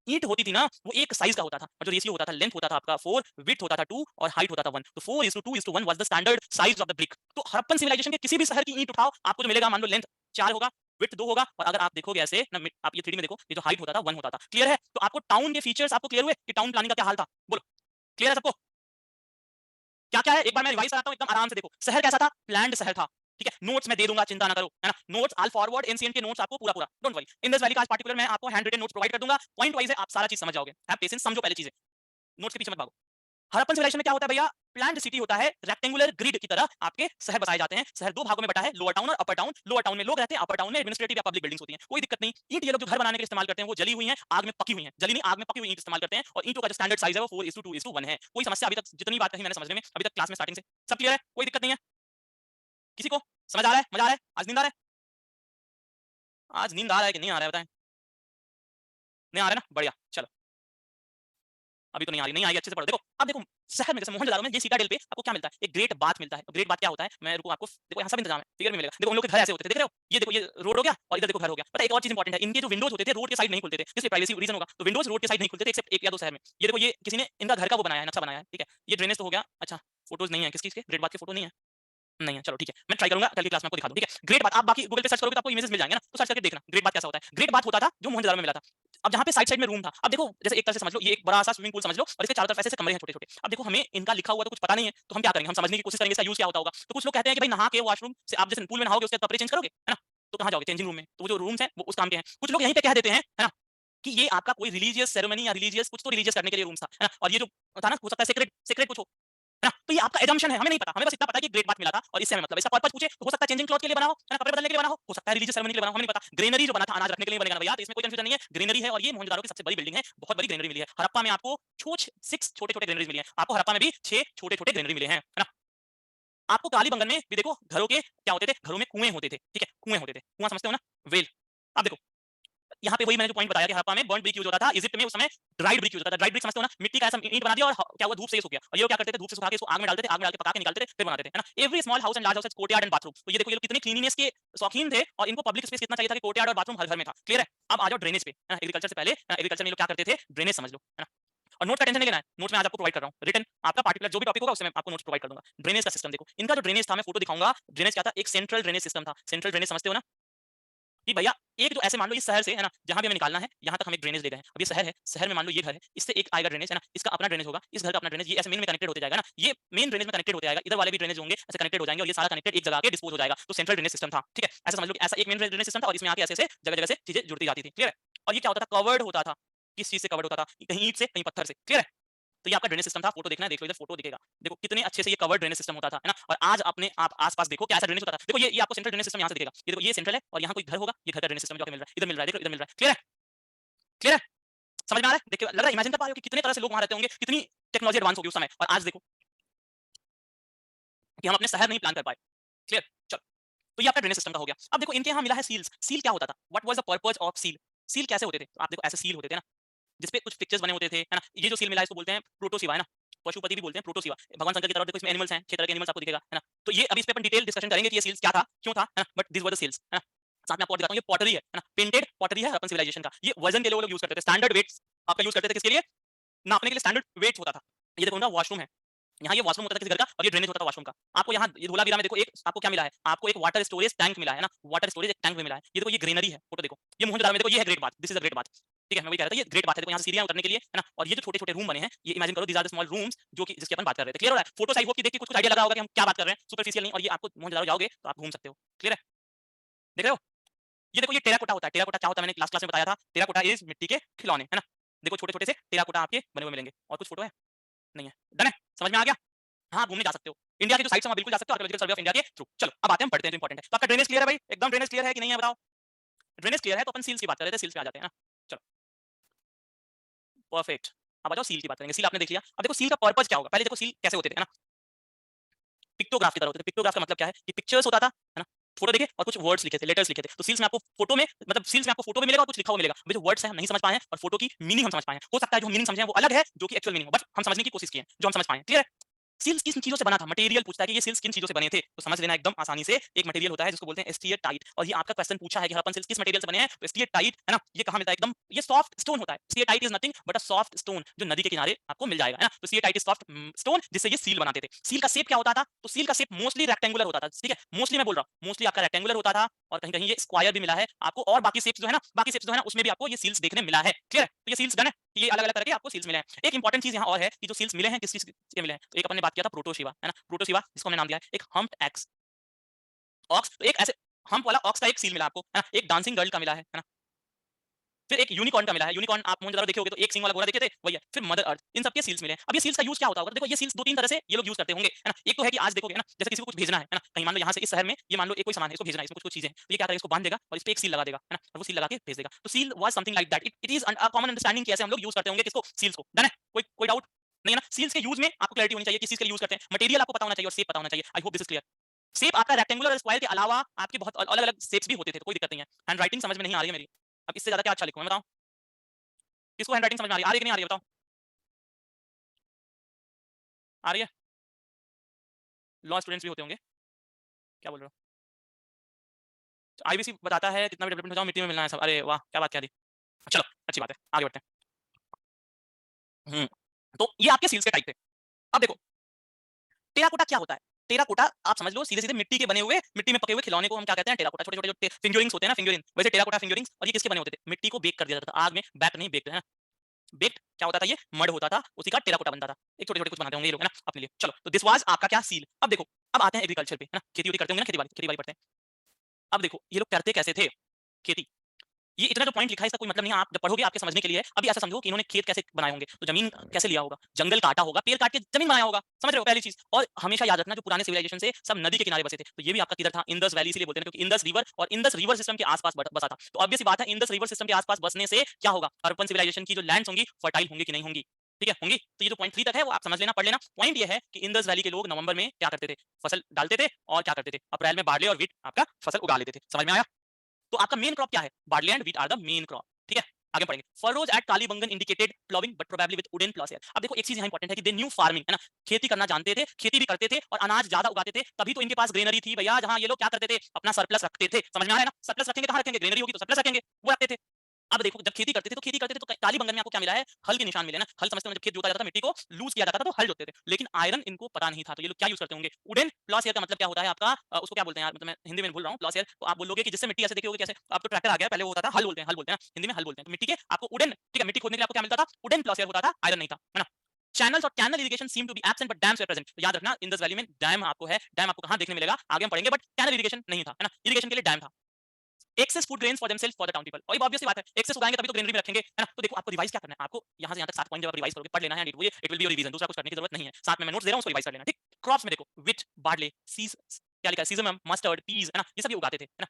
ईंट होती थी ना, वो एक साइज का होता था, और जो रेशियो होता था, लेंथ होता था आपका 4, विड्थ होता था 2, और हाइट होता था 1। तो 4:2:1 was the standard size of the brick. तो हड़प्पन सिविलाइजेशन के किसी भी शहर की ईंट उठाओ, आपको जो मिलेगा, मान लो लेंथ 4 होगा, विड्थ 2 होगा, और अगर आप देखोगे ऐसे ना, आप ये 3D में देखो, ये जो हाइट होता था 1 होता था। क्लियर है? तो आपको टाउन के फीचर्स आपको क्लियर हुए कि टाउन प्लानिंग का क्या हाल था? बोलो, क्लियर है सबको? क्या क्या है? एक बार मैं रिवाइज कराता हूं, एकदम आराम से देखो। शहर कैसा था? प्लान्ड शहर था, ठीक है? नोट्स मैं दे दूंगा, चिंता ना करो, है ना? नोट्स ऑल फॉरवर्ड एनसीएन के नोट्स आपको पूरा पूरा, don't worry. In this valley का आज पार्टिकुलर मैं आपको हैंड रिटन नोट्स प्रोवाइड कर दूंगा, पॉइंट वाइज है, आप सारा चीज समझ जाओगे। हैव पेशेंस, समझो पहले चीजें, नोट्स के पीछे मत भागो। हड़प्पन सिविलाइजेशन में क्या होता है भैया? प्लान्ड सिटी होता है, रेक्टेंगुलर ग्रिड की तरह आपके शहर बसाए जाते हैं। शहर दो भागों में बटा है, लोअर टाउन और अपर टाउन। लोअर टाउन में लोग रहते हैं, अपर टाउन में एडमिनिस्ट्रेटिव या पब्लिक बिल्डिंग्स होती हैं, कोई दिक्कत नहीं। ईंट ये लोग जो घर बनाने के लिए इस्तेमाल करते हैं वो जली हुई हैं, आग में पकी हुई हैं, जली नहीं, आग में पकी हुई ईंट इस्तेमाल करते हैं, और ईंटों का जो स्टैंडर्ड साइज है वो 4:2:1 है। कोई समस्या अभी तक, जितनी बात कही मैंने समझने में अभी तक क्लास में स्टार्टिंग से, सब क्लियर है? कोई दिक्कत नहीं है किसी को? समझ आ रहा है? मजा आ रहा है? आज नींद आ रहा है? आज नींद आ रहा है कि नहीं आ रहा है बताएं? नहीं आ रहा है ना? बढ़िया, चलो। अभी तो नहीं आ रही, नहीं आई, अच्छे से पढ़ो। देखो अब देखो, शहर में जैसे मोहनजोदड़ो में ये सीटाडेल पे आपको क्या मिलता है, एक ग्रेट बाथ मिलता है। ग्रेट बाथ क्या होता है, मैं रुको आपको देखो यहाँ सब इंतजाम है, फिगर में मिलेगा। देखो उन लोग के घर ऐसे होते थे, देख रहे हो, ये देखो ये रोड हो गया और इधर देखो घर हो गया। पता है एक और चीज इंपॉर्टेंट है, इनके जो विंडोज होते थे रोड के साइड नहीं खुलते थे, जिससे प्राइवेसी रीजन होगा, तो विंडोज रोड के साइड नहीं खुलते थे एक्सेप्ट एक या दो शहर में। ये देखो ये किसी ने इनका घर का वो बनाया है, नक्शा बनाया है, ठीक है। ये ड्रेनेज तो हो गया, अच्छा फोटोज नहीं है किस चीज के, ग्रेट बाथ की फोटो नहीं है, नहीं है, चलो ठीक है, मैं ट्राई करूंगा कल की क्लास में आपको दिखा दूं, ठीक है। ग्रेट बात आप बाकी गूगल पे सर्च करोगे तो आपको इमेजेस मिल जाएंगे ना, तो सर्च करके देखना ग्रेट बात कैसा होता है। ग्रेट बात होता था जो मोहनजोदड़ो में मिला था। अब जहाँ पे साइड साइड में रूम था, अब देखो जैसे एक तरह से समझ लो ये एक बड़ा सा स्विमिंग पूल समझ लो और इसके चारों तरफ ऐसे कमरे हैं छोटे छोटे। अब देखो हमें इनका लिखा हुआ तो कुछ पता नहीं है, तो हम क्या करेंगे, हम समझने की कोशिश करेंगे इसका यूज क्या होता होगा। तो कुछ लोग कहते हैं कि भाई नहा के वॉशरूम से आप जैसे पूल में नहाओगे उसके बाद कपड़े चेंज करोगे, है ना, तो कहाँ जाओगे, चेंजिंग रूम में, तो वो जो रूम्स हैं वो उस काम के हैं। कुछ लोग यहीं पे कह देते हैं, है ना, कि ये आपका कोई रिलीजियस सेरेमनी या रिलीजियस कुछ तो रिलीजियस करने के लिए रूम्स था, है ना, और ये जो था ना हो सकता है सेक्रेट सेक्रेट कुछ हो, है ना, तो ये आपका एजम्पशन है, हमें नहीं पता, हमें बस इतना पता है कि ग्रेट बात मिला था और इससे हमें मतलब इसका पर्पस पूछे तो हो सकता है चेंजिंग क्लॉथ के लिए बना हो, है ना, कपड़े बदलने के लिए बना हो सकता है रिलीजियस सेरेमनी के लिए बना हो, हमें नहीं पता। ग्रेनरी जो बना था अनाज रखने के लिए बनेगा ना भैया, तो इसमें कोई कंफ्यूजन नहीं है, ग्रेनरी है और ये मोहनजोदड़ो की सबसे बड़ी बिल्डिंग है, बहुत बड़ी ग्रेनरी मिली है। हड़प्पा में आपको 6 छोटे-छोटे ग्रेनरीज मिली हैं, आपको हड़प्पा में भी 6 छोटे-छोटे ग्रेनरी मिले हैं, है ना। आपको काली बंगन में भी देखो घरों के क्या होते थे, घरों में कुएं होते थे, ठीक है, कुएं होते थे, कुआं समझते हो ना, वेल। अब देखो यहाँ पे वही मैंने जो पॉइंट बताया कि हड़प्पा में बर्न्ड ब्रिक यूज होता था, इजिप्ट में उस समय ड्राइड ब्रिक यूज होता था। ड्राइड ब्रिक समझते हो ना, मिट्टी का ऐसा ईंट बना दिया और क्या हुआ धूप से ये सूख गया, और ये लोग क्या करते थे धूप से सुखा के इसको आग में डालते थे, आग में डाल के पका के निकालते थे फिर बनाते थे, है ना। Every small house and large house courtyard and bathroom, तो ये देखो ये लोग कितने क्लीनिनेस के शौकीन थे और इनको पब्लिक स्पेस कितना चाहिए था कि कोर्टयार्ड और बाथरूम हर घर में था, क्लियर है। अब आ जाओ ड्रेनेज पे, है ना, एग्रीकल्चर से पहले एग्रीकल्चर में ये लोग क्या करते थे, ड्रेनेज समझ लो, है ना। और नोट का टेंशन नहीं लेना है, नोट्स मैं आज आपको प्रोवाइड कर रहा हूँ, रिटन आपका पार्टिकुलर जो भी टॉपिक होगा उसमें मैं आपको नोट्स प्रोवाइड कर दूंगा। ड्रेनेज का सिस्टम देखो, इनका जो ड्रेनेज था मैं फोटो दिखाऊंगा। ड्रेनेज क्या था, एक सेंट्रल ड्रेनेज सिस्टम था। सेंट्रल ड्रेनेज समझते हो ना, कि भैया एक जो ऐसे मान लो इस शहर से, है ना, जहां भी हमें निकालना है यहाँ तक हम एक ड्रेनेज ले गए हैं। अब ये शहर है, शहर में मान लो ये घर है, इससे एक आएगा ड्रेनेज, है ना, इसका अपना ड्रेनेज होगा, इस घर का अपना ड्रेनेज, ये ऐसे मेन में कनेक्टेड होते जाएगा ना, ये मेन ड्रेनेज में कनेक्टेड होते जाएगा, इधर वाले भी ड्रेनेज होंगे ऐसे कनेक्टेड हो जाएंगे और ये सारा कनेक्टेड एक जगह के डिस्पोज हो जाएगा। तो सेंट्रल ड्रेनेज सिस्टम था, ठीक है, ऐसा समझ लो कि ऐसा एक मेन ड्रेनेज सिस्टम था और इसमें आके ऐसे ऐसे जगह जगह से चीजें जुड़ती जाती थी, क्लियर है। और ये क्या होता था, कवर्ड होता था, किस चीज से कवर्ड होता था, कहीं ईंट से कहीं पत्थर से, क्लियर है। तो ये आपका ड्रेनेज सिस्टम था, फोटो देखना है, देख लो इधर फोटो दिखेगा, देखो कितने अच्छे से ये कवर्ड ड्रेनेज सिस्टम होता था, है ना। और आज अपने आप आसपास देखो कैसा ड्रेनेज होता था, देखो ये आपको सेंट्रल ड्रेनेज सिस्टम यहाँ से दिखेगा, ये देखो ये सेंट्रल है और यहाँ कोई घर होगा, ये घर का ड्रेनेज सिस्टम जो आपको मिल रहा है, इधर मिल रहा है, देखो इधर मिल रहा है, क्लियर है, क्लियर है, समझ में आ रहा है, देखिए लग रहा है, इमेजिन कर पा रहे हो कि कितने तरह से लोग वहां रहते होंगे, कितनी टेक्नोलॉजी एडवांस होगी उस समय, और आज देखो कि हम अपने शहर नहीं प्लान कर पाए, क्लियर। चलो, तो ये आपका ड्रेनेज सिस्टम का हो गया। अब देखो इनके यहाँ मिला है सील्स, सील क्या होता था, what was the purpose of seal, seal कैसे होते थे, तो आप देखो ऐसे सील होते थे ना, जिसपे कुछ पिक्चर्स बने होते थे, है ना। ये जो सील मिला है इसको बोलते हैं प्रोटोसिवा, है ना, पशुपति भी बोलते हैं प्रोटोसिवा। भगवान शंकर की तरफ देखो इसमें एनिमल्स हैं, 6 तरह के एनिमल्स आपको दिखेगा, है ना। तो ये अभी इस पे अपन डिटेल डिस्कशन करेंगे कि ये सील्स क्या था, क्यों था, है ना, but this were the seals, है ना। साथ में आपको और दिखाता हूँ, ये पॉटरी है ना, पेंटेड पॉटरी है अपन सिविलाइजेशन का। ये वजन के लिए वो लोग यूज करते थे, स्टैंडर्ड वेट्स आपका यूज करते थे, किसके लिए, नापने के लिए स्टैंडर्ड वेट्स होता था। ये देखो उनका वॉशरूम है, यहाँ ये वॉशरूम होता था किसी घर का और ये ड्रेनेज होता था वॉशरूम का। आपको यहाँ ये धोलावीरा में देखो एक आपको क्या मिला है, आपको एक वाटर स्टोरेज टैंक मिला है ना, वाटर स्टोरेज एक टैंक भी मिला है। ये देखो ये ग्रीनरी है, फोटो देखो, ये मोहनजोदड़ो में देखो, ये है great bath, this is the great bath, ठीक है। मैं वही कह रहा था, ये ग्रेट बात है, देखो यहाँ सीढ़ियां उतरने के लिए, है ना। और ये जो छोटे छोटे रूम बने हैं, ये इमेजिन करो, these are the small rooms जो कि जिसकी अपन बात कर रहे थे, क्लियर हो रहा है। फोटो आई होप कि देख के कुछ आइडिया लगा होगा कि हम क्या बात कर रहे हैं, सुपरफिशियल नहीं। और ये आपको मोहनजोदड़ो जाओगे तो आप घूम सकते हो, क्लियर है, देख रहे हो। ये देखो ये टेराकोटा होता है, टेराकोटा क्या होता है मैंने लास्ट क्लास में बताया था, टेराकोटा इज मिट्टी के खिलौने, है ना। देखो छोटे छोटे से टेराकोटा आपके बने हुए मिलेंगे। और कुछ फोटो है, नहीं है, डन है, समझ में आ गया। हाँ, घूमने जा सकते हो, इंडिया की जो साइट्स हैं वहाँ बिल्कुल जा सकते हो, आर्कियोलॉजिकल सर्वे ऑफ इंडिया के थ्रू। चलो अब आते हैं, पढ़ते हैं, जो इंपॉर्टेंट है। तो आपका ड्रेनेज क्लियर है भाई, एकदम ड्रेनेज क्लियर है कि नहीं है बताओ। ड्रेनेज क्लियर है तो अपन सील्स की बात कर रहे थे, सील्स पे आ जाते हैं ना। चलो परफेक्ट, अब आ जाओ सील की बात करेंगे। सील आपने देख लिया, अब देखो सील का पर्पस क्या होगा। पहले देखो सील कैसे होते थे, है ना, पिक्टोग्राफ की तरह होते थे। पिक्टोग्राफ का मतलब क्या है कि पिक्चर्स होता था, है ना, फोटो देखे और कुछ वर्ड्स लिखे थे, लेटर्स लिखे थे। तो सील्स में आपको फोटो में मतलब सील्स में आपको फोटो भी मिलेगा और कुछ लिखा हुआ मिलेगा। अभी जो वर्ड्स हैं हम नहीं समझ पाए हैं और फोटो की मीनिंग हम समझ पाए हैं। हो सकता है जो हम मीनिंग समझे हैं वो अलग है जो कि एक्चुअल मीनिंग हो, बट हम समझने की कोशिश किए हैं जो हम समझ पाए हैं, क्लियर है। सील्स किन चीजों से बना था, मटेरियल पूछता है कि ये सील्स किन चीजों से बने थे, तो समझ लेना एकदम आसानी से। एक मटेरियल होता है जिसको बोलते हैं एस्टिएटाइट, और ये आपका क्वेश्चन पूछा है कि हड़प्पन सील्स किस मटेरियल से बने हैं, तो एस्टिएटाइट, है ना, ये कहां मिलता है, एकदम ये सॉफ्ट स्टोन होता है। Steatite is nothing but a soft stone जो नदी के किनारे आपको मिल जाएगा, है ना। तो एस्टिएटाइट इज सॉफ्ट स्टोन जिससे ये सील बनाते थे। सील का शेप क्या होता था, तो सील का शेप मोस्टली रेक्टेंगुलर होता था, ठीक है, मोस्टली मैं बोल रहा हूँ, मोस्टली आपका रेक्टेंगुलर होता था और कहीं कहीं ये स्क्वायर भी मिला है आपको, और बाकी शेप्स जो है ना, बाकी शेप्स जो है ना उसमें भी आपको ये सील्स देखने मिला है, क्लियर है। तो ये सील्स डन है, ये अलग अलग तरह के आपको सील्स मिले हैं। एक इंपॉर्टेंट चीज यहाँ और है कि जो सील्स मिले हैं किस चीज के मिले हैं, तो एक अपन ने बात किया था प्रोटोशिवा, है ना, प्रोटोशिवा जिसको हमने नाम दिया है एक हम्प्ड एक्स ऑक्स, तो एक ऐसे हम्प वाला ऑक्स का एक सील मिला आपको, है ना, एक डांसिंग गर्ल का मिला है ना, फिर एक यूनिकॉर्न का मिला है। यूनिकॉर्न आप मोहनजोदड़ो देखे होगे तो एक सिंग वाला घोड़ा देखे थे, वही है। फिर मदर अर्थ, इन सब के सील्स मिले हैं। अब ये सील्स का यूज क्या होता होगा, देखो ये सील्स दो तीन तरह से ये लोग यूज करते होंगे, है ना। एक तो है कि आज देखोगे ना, जैसे किसी को कुछ भेजना है ना, कहीं मान लो यहाँ से इस शहर में ये मान लो एक कोई सामान है, इसको भेजना है, इसमें कुछ कुछ चीजें हैं, तो ये क्या करेगा, इसको बांध देगा और इस पे एक सील लगा देगा, है ना, और वो सील लगा के भेज देगा। तो seal was something like that, it is a common understanding कि ऐसे हम लोग यूज करते होंगे किसको, सील्स को, डन है, कोई डाउट नहीं है ना। सील्स के यूज में आपको क्लैरिटी होनी चाहिए, किस चीज के लिए यूज करते हैं, मटेरियल आपको पता होना चाहिए और शेप पता होना चाहिए। I hope this is clear. Shape आपका रेक्टेंगुलर और स्क्वायर के अलावा आपके बहुत अलग अलग शेप्स भी होते थे, तो कोई दिक्कत नहीं है। हैंड राइटिंग समझ में नहीं आ रही है मेरी, अब इससे ज्यादा क्या अच्छा लिखूं मैं, बताओ किसको हैंड राइटिंग समझ में आ रही है कि नहीं आ रही है, बताओ। आ रही है? लॉ स्टूडेंट्स भी होते होंगे, क्या बोल रहे हो? आईबीसी बताता है कितना भी डेवलपमेंट हो जाओ मिट्टी में मिलना है सब। अरे वाह! क्या बात कह दी। चलो अच्छी बात है, आगे बढ़ते हैं। तो ये आपके सील्स के टाइप थे। अब देखो टेराकोटा क्या होता है? टेराकोटा आप समझ लो सीधे-सीधे मिट्टी के बने हुए, मिट्टी में पके हुए खिलौने को हम क्या कहते हैं टेराकोटा। छोटे-छोटे जो फिंगरिंग्स होते हैं ना फिंगरिंग, वैसे टेराकोटा फिंगरिंग्स और ये किसके बने होते थे? मिट्टी को बेक कर दिया जाता था। आग में बेक नहीं बेक्ड है। बेक्ड क्या होता था ये? मड होता था, उसी का टेराकोटा बनता था। एक छोटे-छोटे कुछ बनाते होंगे ये लोग है ना अपने लिए। चलो तो दिस वाज़ आपका क्या सील। अब देखो, अब आते हैं एग्रीकल्चर पे, है ना? खेती-वेती करते होंगे ना खेती-बाड़ी पढ़ते हैं। अब देखो ये लोग करते कैसे थे? खेती ये इतना जो पॉइंट लिखा है इसका कोई मतलब नहीं है, आप जब पढ़ोगे आपके समझने के लिए है। अभी ऐसा समझो कि इन्होंने खेत कैसे बनाए होंगे, तो जमीन कैसे लिया होगा, जंगल काटा होगा, पेड़ काट के जमीन बनाया होगा, समझ रहे हो पहली चीज। और हमेशा याद रखना जो पुराने सिविलाइजेशन से सब नदी के किनारे बसे थे, तो ये भी आपका किधर था? इंडस वैली, इसीलिए बोलते हैं क्योंकि इंडस रिवर और इंडस रिवर सिस्टम के आसपास बसा था। तो ऑब्वियस बात है इंडस रिवर सिस्टम के आसपास बसने से क्या होगा, अर्बन सिविलाइजेशन की जो लैंड्स होंगी फर्टाइल होंगी कि नहीं होंगी। ठीक है होंगी। तो ये जो पॉइंट 3 तक है वो आप समझ लेना, पढ़ लेना। पॉइंट ये है कि इंडस वैली के लोग नवंबर में क्या करते थे, फसल डालते थे और क्या करते थे, अप्रैल में बार्ले और व्हीट आपका फसल उगा लेते थे। समझ में आया? तो आपका मेन क्रॉप क्या है? Barley and wheat are the main crop. ठीक है आगे पढ़ेंगे। Furrows at Kalibangan indicated ploughing but probably with wooden ploughs here. अब देखो एक चीज यहाँ इंपॉर्टेंट है कि दे न्यू फार्मिंग है ना, खेती करना जानते थे, खेती भी करते थे और अनाज ज्यादा उगाते थे, तभी तो इनके पास ग्रेनरी थी भैया, जहां ये लोग क्या करते थे, अपना सरप्लस रखते थे। समझ में आ रहा है ना? सरप्लस रखेंगे कहां रखेंगे? ग्रेनरी होगी तो सरप्लस रखेंगे, वो रखते थे। अब देखो जब खेती करते थे तो काली बंगन में आपको क्या मिला है? हल के निशान मिले ना। हल समझते हो जब खेत जोता जाता था मिट्टी को लूज किया जाता था तो हल जोतते थे, लेकिन आयरन इनको पता नहीं था। तो ये लोग क्या यूज करते होंगे? वुडन प्लॉस हेयर का मतलब क्या होता है आपका उसको क्या बोलते हैं यार, मतलब मैं हिंदी में भूल रहा हूँ। प्लॉस हेयर तो आप बोलोगे कि जिससे मिट्टी ऐसे देखी होगी कैसे, अब तो ट्रैक्टर आ गया, पहले वो होता था हल बोलते हैं, हल बोलते हैं ना हिंदी में, हल बोलते हैं। तो मिट्टी के आपको वुडन, ठीक है, मिट्टी खोदने के लिए आपको क्या मिलता था? वुडन प्लॉस हेयर होता था, आयरन नहीं था, है ना। चैनल्स और canal irrigation seem to be absent but dams were present. तो याद रखना इंडस वैली में डैम आपको है, डैम आपको कहां देखने मिलेगा आगे हम पढ़ेंगे, बट कैनल इरिगेशन नहीं था, है ना। इरिगेशन के लिए डैम था। Excess food grains for themselves for the town people. और ये ऑब्वियस सी बात है, एक्सेस उगाएंगे तभी तो ग्रेनरी में रखेंगे, है ना। तो देखो आपको रिवाइज क्या करना है, आपको यहां से यहां तक 7 पॉइंट जब आप रिवाइज करोगे पढ़ लेना है, and it will be your revision, दूसरा कुछ करने की जरूरत नहीं है। साथ में मैं नोट्स दे रहा हूं उसको रिवाइज कर लेना, ठीक। क्रॉप्स में देखो विट, बार्ले, सीज, क्या लिखा है, सीजम, मस्टर्ड, पीज, है ना, ये सब ये उगाते थे, है ना।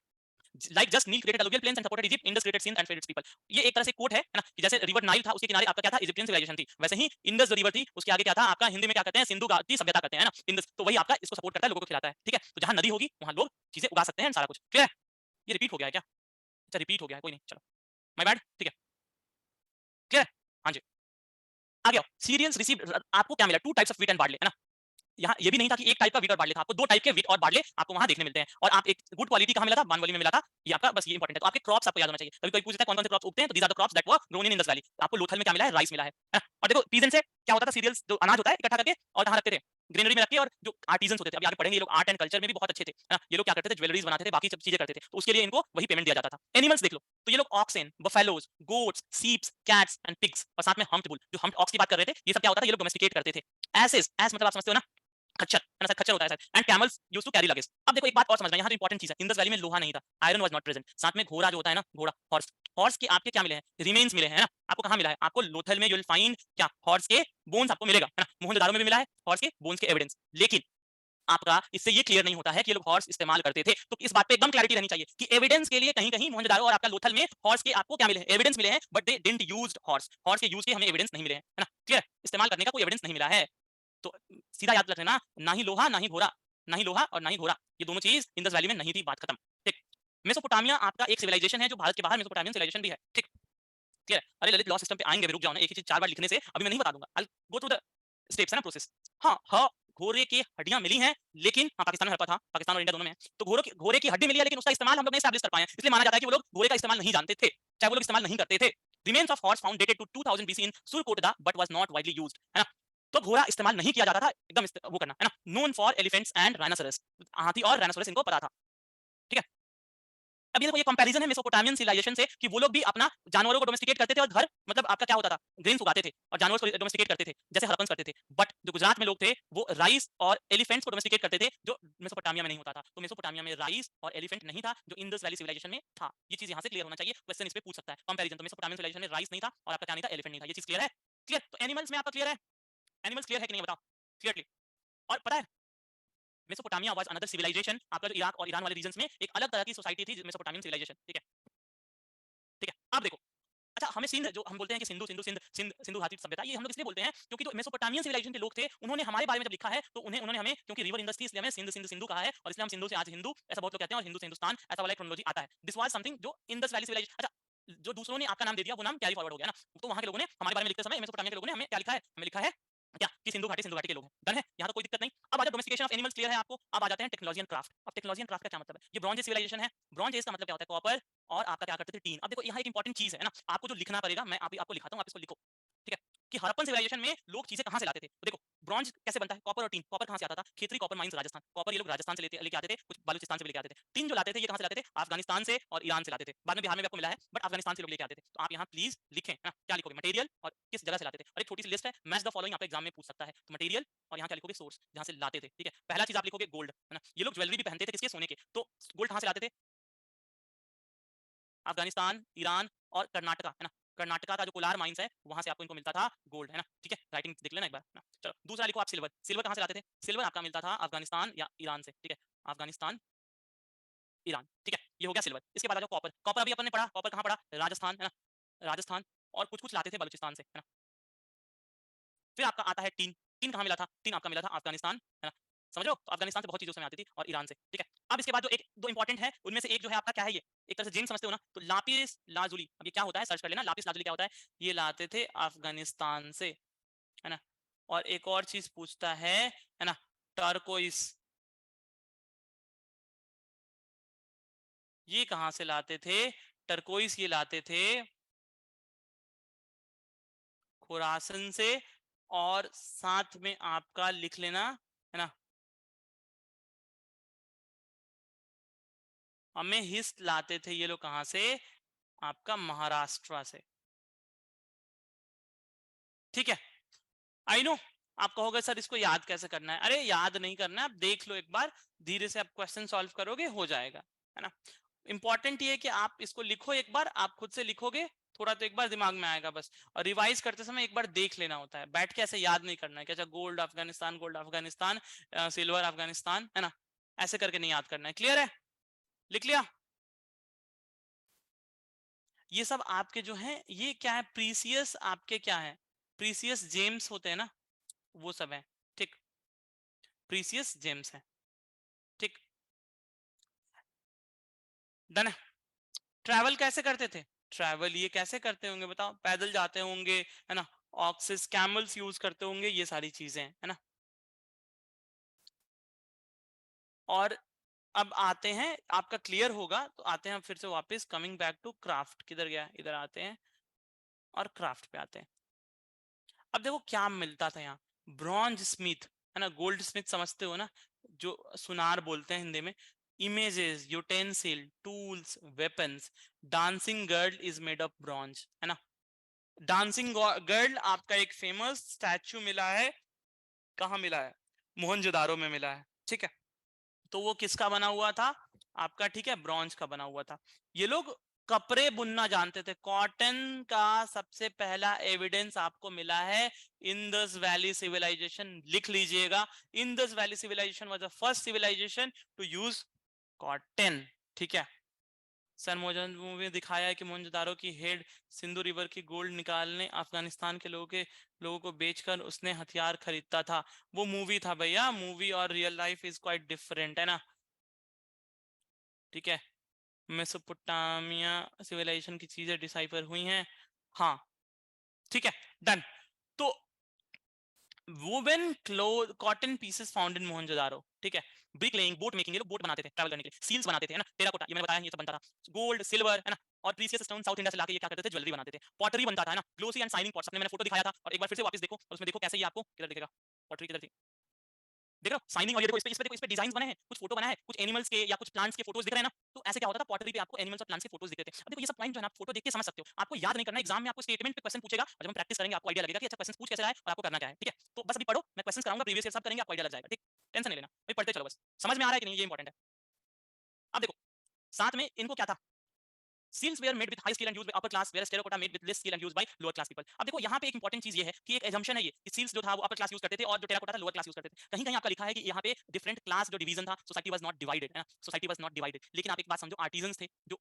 Like just Nile created alluvial plains and supported Egypt, Indus created Sindh and fed its people. ये एक तरह से कोट है ना, कि जैसे रिवर नाइल था उसके किनारे आपका क्या था, इजिप्टियन सिविलाइजेशन थी, वैसे ही इंडस जो रिवर थी उसके आगे क्या था आपका, हिंदी में क्या कहते हैं, सिंधु घाटी सभ्यता कहते हैं, है ना। इंडस तो वही आपका इसको सपोर्ट करता है, लोगों को खिलाता है, ठीक है। तो जहां नदी होगी वहां लोग चीजें उगा सकते हैं, सारा कुछ क्लियर है। ये रिपीट हो गया है क्या? अच्छा रिपीट हो गया है, कोई नहीं, चलो माय बैड, ठीक है क्लियर है। हाँ जी आगे आओ। सीरियल्स रिसीव, आपको क्या मिला? Two types of wheat and barley, है ना। यहाँ ये भी नहीं था कि एक टाइप का व्हीट और बार्ले था, आपको दो टाइप के व्हीट और बार्ले आपको वहां देखने मिलते हैं। और आप एक गुड क्वालिटी कहां मिला था? बानवली में मिला था। ये आपका बस ये इंपॉर्टेंट है। तो आपके क्रॉप्स आपको याद होना चाहिए। कभी कोई पूछता है कौन कौन से क्रॉप्स उगते हैं, तो these are the crops that were grown in Indus valley. आपको लोथल में क्या मिला है? राइस मिला है। और देखो पीजेंट से क्या होता था, सीरियल्स जो अनाज होता है इकट्ठा करके और कहां रखते थे? ग्रेनरी में रख के। और जो आर्टिजन्स होते थे, अभी आगे पढ़ेंगे, ये लोग आर्ट एंड कल्चर में भी बहुत अच्छे थे, है ना। ये लोग क्या करते थे? ज्वेलरीज बनाते थे, बाकी सब चीजें करते थे, तो उसके लिए इनको वही पेमेंट दिया जाता था। एनिमल्स देख लो, तो ये लोग oxen, buffaloes, goats, sheeps, cats and pigs, और साथ में हम्प्ड बुल, जो हम्प्ड ऑक्स की बात कर रहे थे, ये सब क्या होता था? ये लोग डोमेस्टिकेट करते थे। एसेस, एस मतलब आप समझते हो ना, खच्चर, है ना, शायद खच्चर होता है शायद। And camels used to carry luggage. अब देखो एक बात और समझना, यहाँ तो इंपॉर्टेंट चीज है, इंडस वैली में लोहा नहीं था, आयरन वाज नॉट प्रेजेंट। साथ में घोड़ा जो होता है ना, घोड़ा, हॉर्स, हॉर्स के आपके क्या मिले हैं? रिमेन्स मिले हैं, है ना। आपको कहाँ मिला है? आपको लोथल में यू विल फाइंड क्या? हॉर्स के बोन्स आपको मिलेगा, है ना। मोहनजोदारो में भी मिला है हॉर्स के बोन्स के एविडेंस। लेकिन आपका इससे ये क्लियर नहीं होता है कि ये लोग हॉर्स इस्तेमाल करते थे। तो इस बात पे एकदम क्लैरिटी रहनी चाहिए कि एविडेंस के लिए कहीं कहीं मोहनजोदारो और आपका लोथल में हॉर्स के आपको क्या मिले हैं? एविडेंस मिले हैं, but they didn't used horse. Horse के यूज के हमें एविडेंस नहीं मिले हैं, है ना। क्लियर? इस्तेमाल करने का कोई एविडेंस नहीं मिला है। तो सीधा याद रख लेना, ना ही लोहा ना ही घोड़ा, ना ही लोहा और ना ही घोड़ा, ये दोनों चीज इंडस वैली में नहीं थी, बात खत्म। ठीक। मेसोपोटामिया आपका एक सिविलाइजेशन है जो भारत के बाहर मेसोपोटामियन सिविलाइजेशन भी है, ठीक। क्लियर? अरे ललित लॉ सिस्टम पे आएंगे, रुक जाओ ना, एक ही चीज 4 बार लिखने से अभी मैं नहीं बता दूंगा। आई गो थ्रू द स्टेप्स, है ना, प्रोसेस। हाँ हाँ, घोड़े की हड्डियां मिली हैं, लेकिन हाँ पाकिस्तान में हड़प्पा था, पाकिस्तान और इंडिया दोनों में है। तो घोड़े की हड्डी मिली है, लेकिन उसका इस्तेमाल हम लोग नहीं एस्टैब्लिश कर पाए हैं, इसलिए माना जाता है कि वो लोग घोड़े का इस्तेमाल नहीं जानते थे, चाहे वो लोग इस्तेमाल नहीं करते थे। Remains of horse found dated to 2000 BC in Surkotada but was not widely used, है ना। तो घोड़ा इस्तेमाल नहीं किया जाता था, एकदम वो करना, है ना। Known for elephants and rhinoceros, हाथी और राइनोसरस इनको पता था, ठीक है। अब ये देखो ये कंपैरिजन है मेसोपोटामियन सिविलाइजेशन से, कि वो लोग भी अपना जानवरों को डोमेस्टिकेट करते थे, और घर मतलब आपका क्या होता था, ग्रेन्स उगाते थे और जानवरों को डोमेस्टिकेट करते थे, जैसे हड़प्पन्स करते थे। बट जो गुजरात में लोग थे वो राइस और एलिफेंट्स को डोमेस्टिकेट करते थे, जो मेसोपोटामिया में नहीं होता था। तो मेसोपोटामिया में राइस और एलिफेंट नहीं था, जो इंडस वैली सिविलाइजेशन में था। ये चीज यहाँ से क्लियर होना चाहिए, क्वेश्चन इस पे पूछ सकता है। कंपैरिजन, तो मेसोपोटामियन सिविलाइजेशन में राइस नहीं था और आपका क्या नहीं था, एलिफेंट नहीं था। ये चीज क्लियर है? क्लियर? तो एनिमल्स में आपका क्लियर है? एनिमल्स क्लियर है कि नहीं बताओ क्लियरली। और पता है मेसोपोटामिया वाज अनदर सिविलाइजेशन, आपका जो इराक और ईरान वाले रीजन्स में एक अलग तरह की सोसाइटी थी मेसोपोटामियन सिविलाइजेशन, ठीक है। ठीक है अब देखो, अच्छा हमें सिंध जो हम बोलते हैं कि सिंधु सिंधु सिंध सिंध सिंधु घाटी सभ्यता, ये हम लोग इसलिए बोलते हैं क्योंकि जो मेसोपोटामियन सिविलाइजेशन के लोग थे उन्होंने हमारे बारे में जब लिखा है तो उन्होंने हमें, क्योंकि रिवर इंडस्ट्री इसलिए हमें सिंध सिंध सिंधु कहा है, और इसलिए हम सिंधु से आज हिंदू ऐसा बहुत लोग कहते हैं, और हिंदू से हिंदुस्तान ऐसा वाला क्रोनोलॉजी आता है। दिस वाज समथिंग जो इंडस वैली सिविलाइजेशन, अच्छा जो दूसरों ने आपका नाम दे दिया वो नाम कैरी फॉरवर्ड हो गया ना। तो वहां के लोगों ने हमारे बारे में लिखते समय मेसोपोटामिया के लोगों ने हमें क्या लिखा है, हमें लिखा है क्या कि सिंधु घाटी के लोग हैं, डन है, यहाँ तो कोई दिक्कत नहीं। अब आ जाओ डोमेस्टिकेशन ऑफ एनिमल्स, क्लियर है आपको। अब आ जाते हैं टेक्नोलॉजी एंड क्राफ्ट। अब टेक्नोलॉजी एंड क्राफ्ट का क्या मतलब है? ये ब्रॉन्ज सिविलाइजेशन है। ब्रॉन्ज एज का मतलब क्या होता है? कॉपर, और आपका क्या करते थे? टीन। अब देखो यहाँ एक इंपॉर्टेंट चीज है ना, आपको जो लिखना पड़ेगा, मैं आपको लिखाता हूँ, आप इसको लिखो, ठीक है? कि हड़प्पन सिविलाइजेशन में लोग चीजें कहां से लाते थे? तो देखो ब्रॉन्ज कैसे बनता है? कॉपर और टीन। कॉपर कहां से आता था? Khetri copper mines Rajasthan. Copper ये लोग राजस्थान से लेके आते थे, कुछ बलूचिस्तान से भी लेके आते थे। टीन जो लाते थे ये कहां से लाते थे? अफगानिस्तान से और ईरान से लाते थे। बाद में बिहार में भी आपको मिला है, बट अफगानिस्तान से लोग लेके आते थे। तो आप यहाँ प्लीज लिखें ना, क्या लिखोगे? मटेरियल और किस जगह से लाते थे। और एक छोटी सी लिस्ट है, मैच द फॉलोइंग, आपको एग्जाम में पूछ सकता है। तो मटेरियल और यहाँ क्या लिखोगे? सोर्स, जहाँ से लाते थे, ठीक है? पहला चीज आप लिखोगे गोल्ड, है ना? ये लोग ज्वेलरी भी पहनते थे, किसके? सोने के। तो गोल्ड कहां से लाते थे? अफगानिस्तान, ईरान और कर्नाटका, है ना? कर्नाटका का जो कोलार माइंस है, वहां से आपको इनको मिलता था गोल्ड, है ना? ठीक है, राइटिंग देख लेना एक बार ना। चलो दूसरा लिखो आप सिल्वर। सिल्वर कहां से लाते थे? सिल्वर आपका मिलता था अफगानिस्तान या ईरान से, ठीक है? अफगानिस्तान, ईरान, ठीक है? ये हो गया सिल्वर। इसके बाद आ जाओ कॉपर। कॉपर अभी अपन ने पढ़ा, कॉपर कहां पढ़ा? राजस्थान, है ना? राजस्थान। और कुछ कुछ लाते थे बलूचिस्तान से, है ना? फिर आपका आता है टीन। टीन कहां मिला था? टीन आपका मिला था अफगानिस्तान, है ना? समझ रहे हो? तो अफगानिस्तान से बहुत चीजों से आती थी, और ईरान से, ठीक है? अब इसके बाद जो एक दो इंपॉर्टेंट है, उनमें से एक जो है आपका क्या है? ये एक तरह से जेम समझते हो ना, तो लापिस लाजुली। अब ये क्या होता है? सर्च कर लेना, लापिस लाजुली क्या होता है? ये लाते थे अफगानिस्तान से, है ना? और एक और चीज पूछता है ना? टर्कोइस, ये कहां से लाते थे? टर्कोइस ये लाते थे खुरासन से। और साथ में आपका लिख लेना, है ना? हमें हिस्ट लाते थे ये लोग कहां से? आपका महाराष्ट्र से, ठीक है? आई नो आप कहोगे सर इसको याद कैसे करना है? अरे याद नहीं करना है, आप देख लो एक बार, धीरे से आप क्वेश्चन सॉल्व करोगे, हो जाएगा, है ना? इंपॉर्टेंट ये है कि आप इसको लिखो एक बार, आप खुद से लिखोगे थोड़ा तो एक बार दिमाग में आएगा बस। और रिवाइज करते समय एक बार देख लेना होता है, बैठ के ऐसे याद नहीं करना है कि अच्छा गोल्ड अफगानिस्तान, सिल्वर अफगानिस्तान, है ना? ऐसे करके नहीं याद करना है, क्लियर है? लिख लिया? ये सब आपके जो है, ये क्या है? प्रीसियस आपके क्या है? प्रीसियस जेम्स होते हैं ना, वो सब है, ठीक? प्रीसियस जेम्स है, ठीक? डन है। ट्रैवल कैसे करते थे? ट्रैवल ये कैसे करते होंगे बताओ? पैदल जाते होंगे, है ना? ऑक्सिस कैमल्स यूज करते होंगे, ये सारी चीजें, है ना? और अब आते हैं, आपका क्लियर होगा तो आते हैं फिर से वापस, कमिंग बैक टू क्राफ्ट। किधर गया? इधर आते हैं और क्राफ्ट पे आते हैं। अब देखो क्या मिलता था यहाँ? ब्रॉन्ज स्मिथ, है ना? गोल्ड स्मिथ समझते हो ना, जो सुनार बोलते हैं हिंदी में। Images, utensil, tools, weapons. Dancing girl is made of bronze, है ना? डांसिंग गर्ल आपका एक फेमस स्टैचू मिला है, कहाँ मिला है? मोहनजोदारो में मिला है, ठीक है? तो वो किसका बना हुआ था? आपका, ठीक है, ब्रॉन्ज का बना हुआ था। ये लोग कपड़े बुनना जानते थे। कॉटन का सबसे पहला एविडेंस आपको मिला है इंदस वैली सिविलाइजेशन, लिख लीजिएगा। Indus valley civilisation was the first civilisation to use cotton, ठीक है? सर मोहनजोदड़ो में दिखाया है कि मोहनजोदारो की हेड सिंधु रिवर की गोल्ड निकालने अफगानिस्तान के लोगों को बेचकर उसने हथियार खरीदता था। वो मूवी था भैया, मूवी और real life is quite different, है ना? ठीक है? मेसोपोटामिया सिविलाइजेशन की चीजें डिसाइफर हुई हैं, हाँ, ठीक है, डन। तो woven cloth cotton pieces found in Mohenjodaro, ठीक है? ब्रिक लेइंग, बोट मेकिंग, ये लोग बोट बनाते थे ट्रैवल करने के लिए। सील्स बनाते थे, है ना? टेराकोटा, ये मैंने बताया, ये सब बनता था। गोल्ड, सिल्वर, है ना? और प्रीसियस स्टोन साउथ इंडिया से लाके ये क्या करते थे? ज्वेलरी बनाते थे। पॉटरी बनता था, है ना? ग्लोसी एंड शाइनिंग पॉट्स, अपने मैंने फोटो दिखाया था, और एक बार फिर से वापस देखो, और उसमें देखो कैसे ये आपको किधर दिखेगा। पॉटरी किधर थी? देख रहे हो साइनिंग? और ये देखो इस पे देखो, इस पे डिजाइन बने हैं, कुछ फोटो बना है, कुछ एनिमल्स के या कुछ प्लांट्स के फोटोज दिख रहे हैं ना? तो ऐसे क्या होता था, पॉटरी पे आपको एनिमल्स और प्लांट्स के फोटोज दिखते थे। अब देखो ये सब पॉइंट जो है ना, आप फोटो देख के समझ सकते हो, आपको याद नहीं करना। एग्जाम में आपको स्टेटमेंट पे क्वेश्चन पूछेगा, और जब हम प्रैक्टिस करेंगे आपको आइडिया लगेगा कि अच्छा क्वेश्चन पूछ कैसे रहा है और आपको करना क्या है, ठीक है? तो बस अभी पढ़ो, मैं क्वेश्चन कराऊंगा, प्रीवियस ईयर सब करेंगे, आपको आइडिया लग जाएगा, ठीक? टेंशन नहीं लेना भाई, पढ़ते चलो बस। समझ में आ रहा है कि नहीं, ये इंपॉर्टेंट है। अब देखो साथ में इनको क्या था? Seals were made with high skill and used by upper class, whereas terracotta made with less skill and used by lower class people. अब देखो यहाँ पे एक इंपॉर्टेंट चीज ये है कि एक assumption है ये कि seals जो था वो upper class यूज करते थे, और जो terracotta था lower class यूज करते थे। कहीं कहीं आपका लिखा है कि यहाँ पे different class जो division था, society was not divided, है ना? Society was not divided। लेकिन आप एक बात समझो, artisans थे जो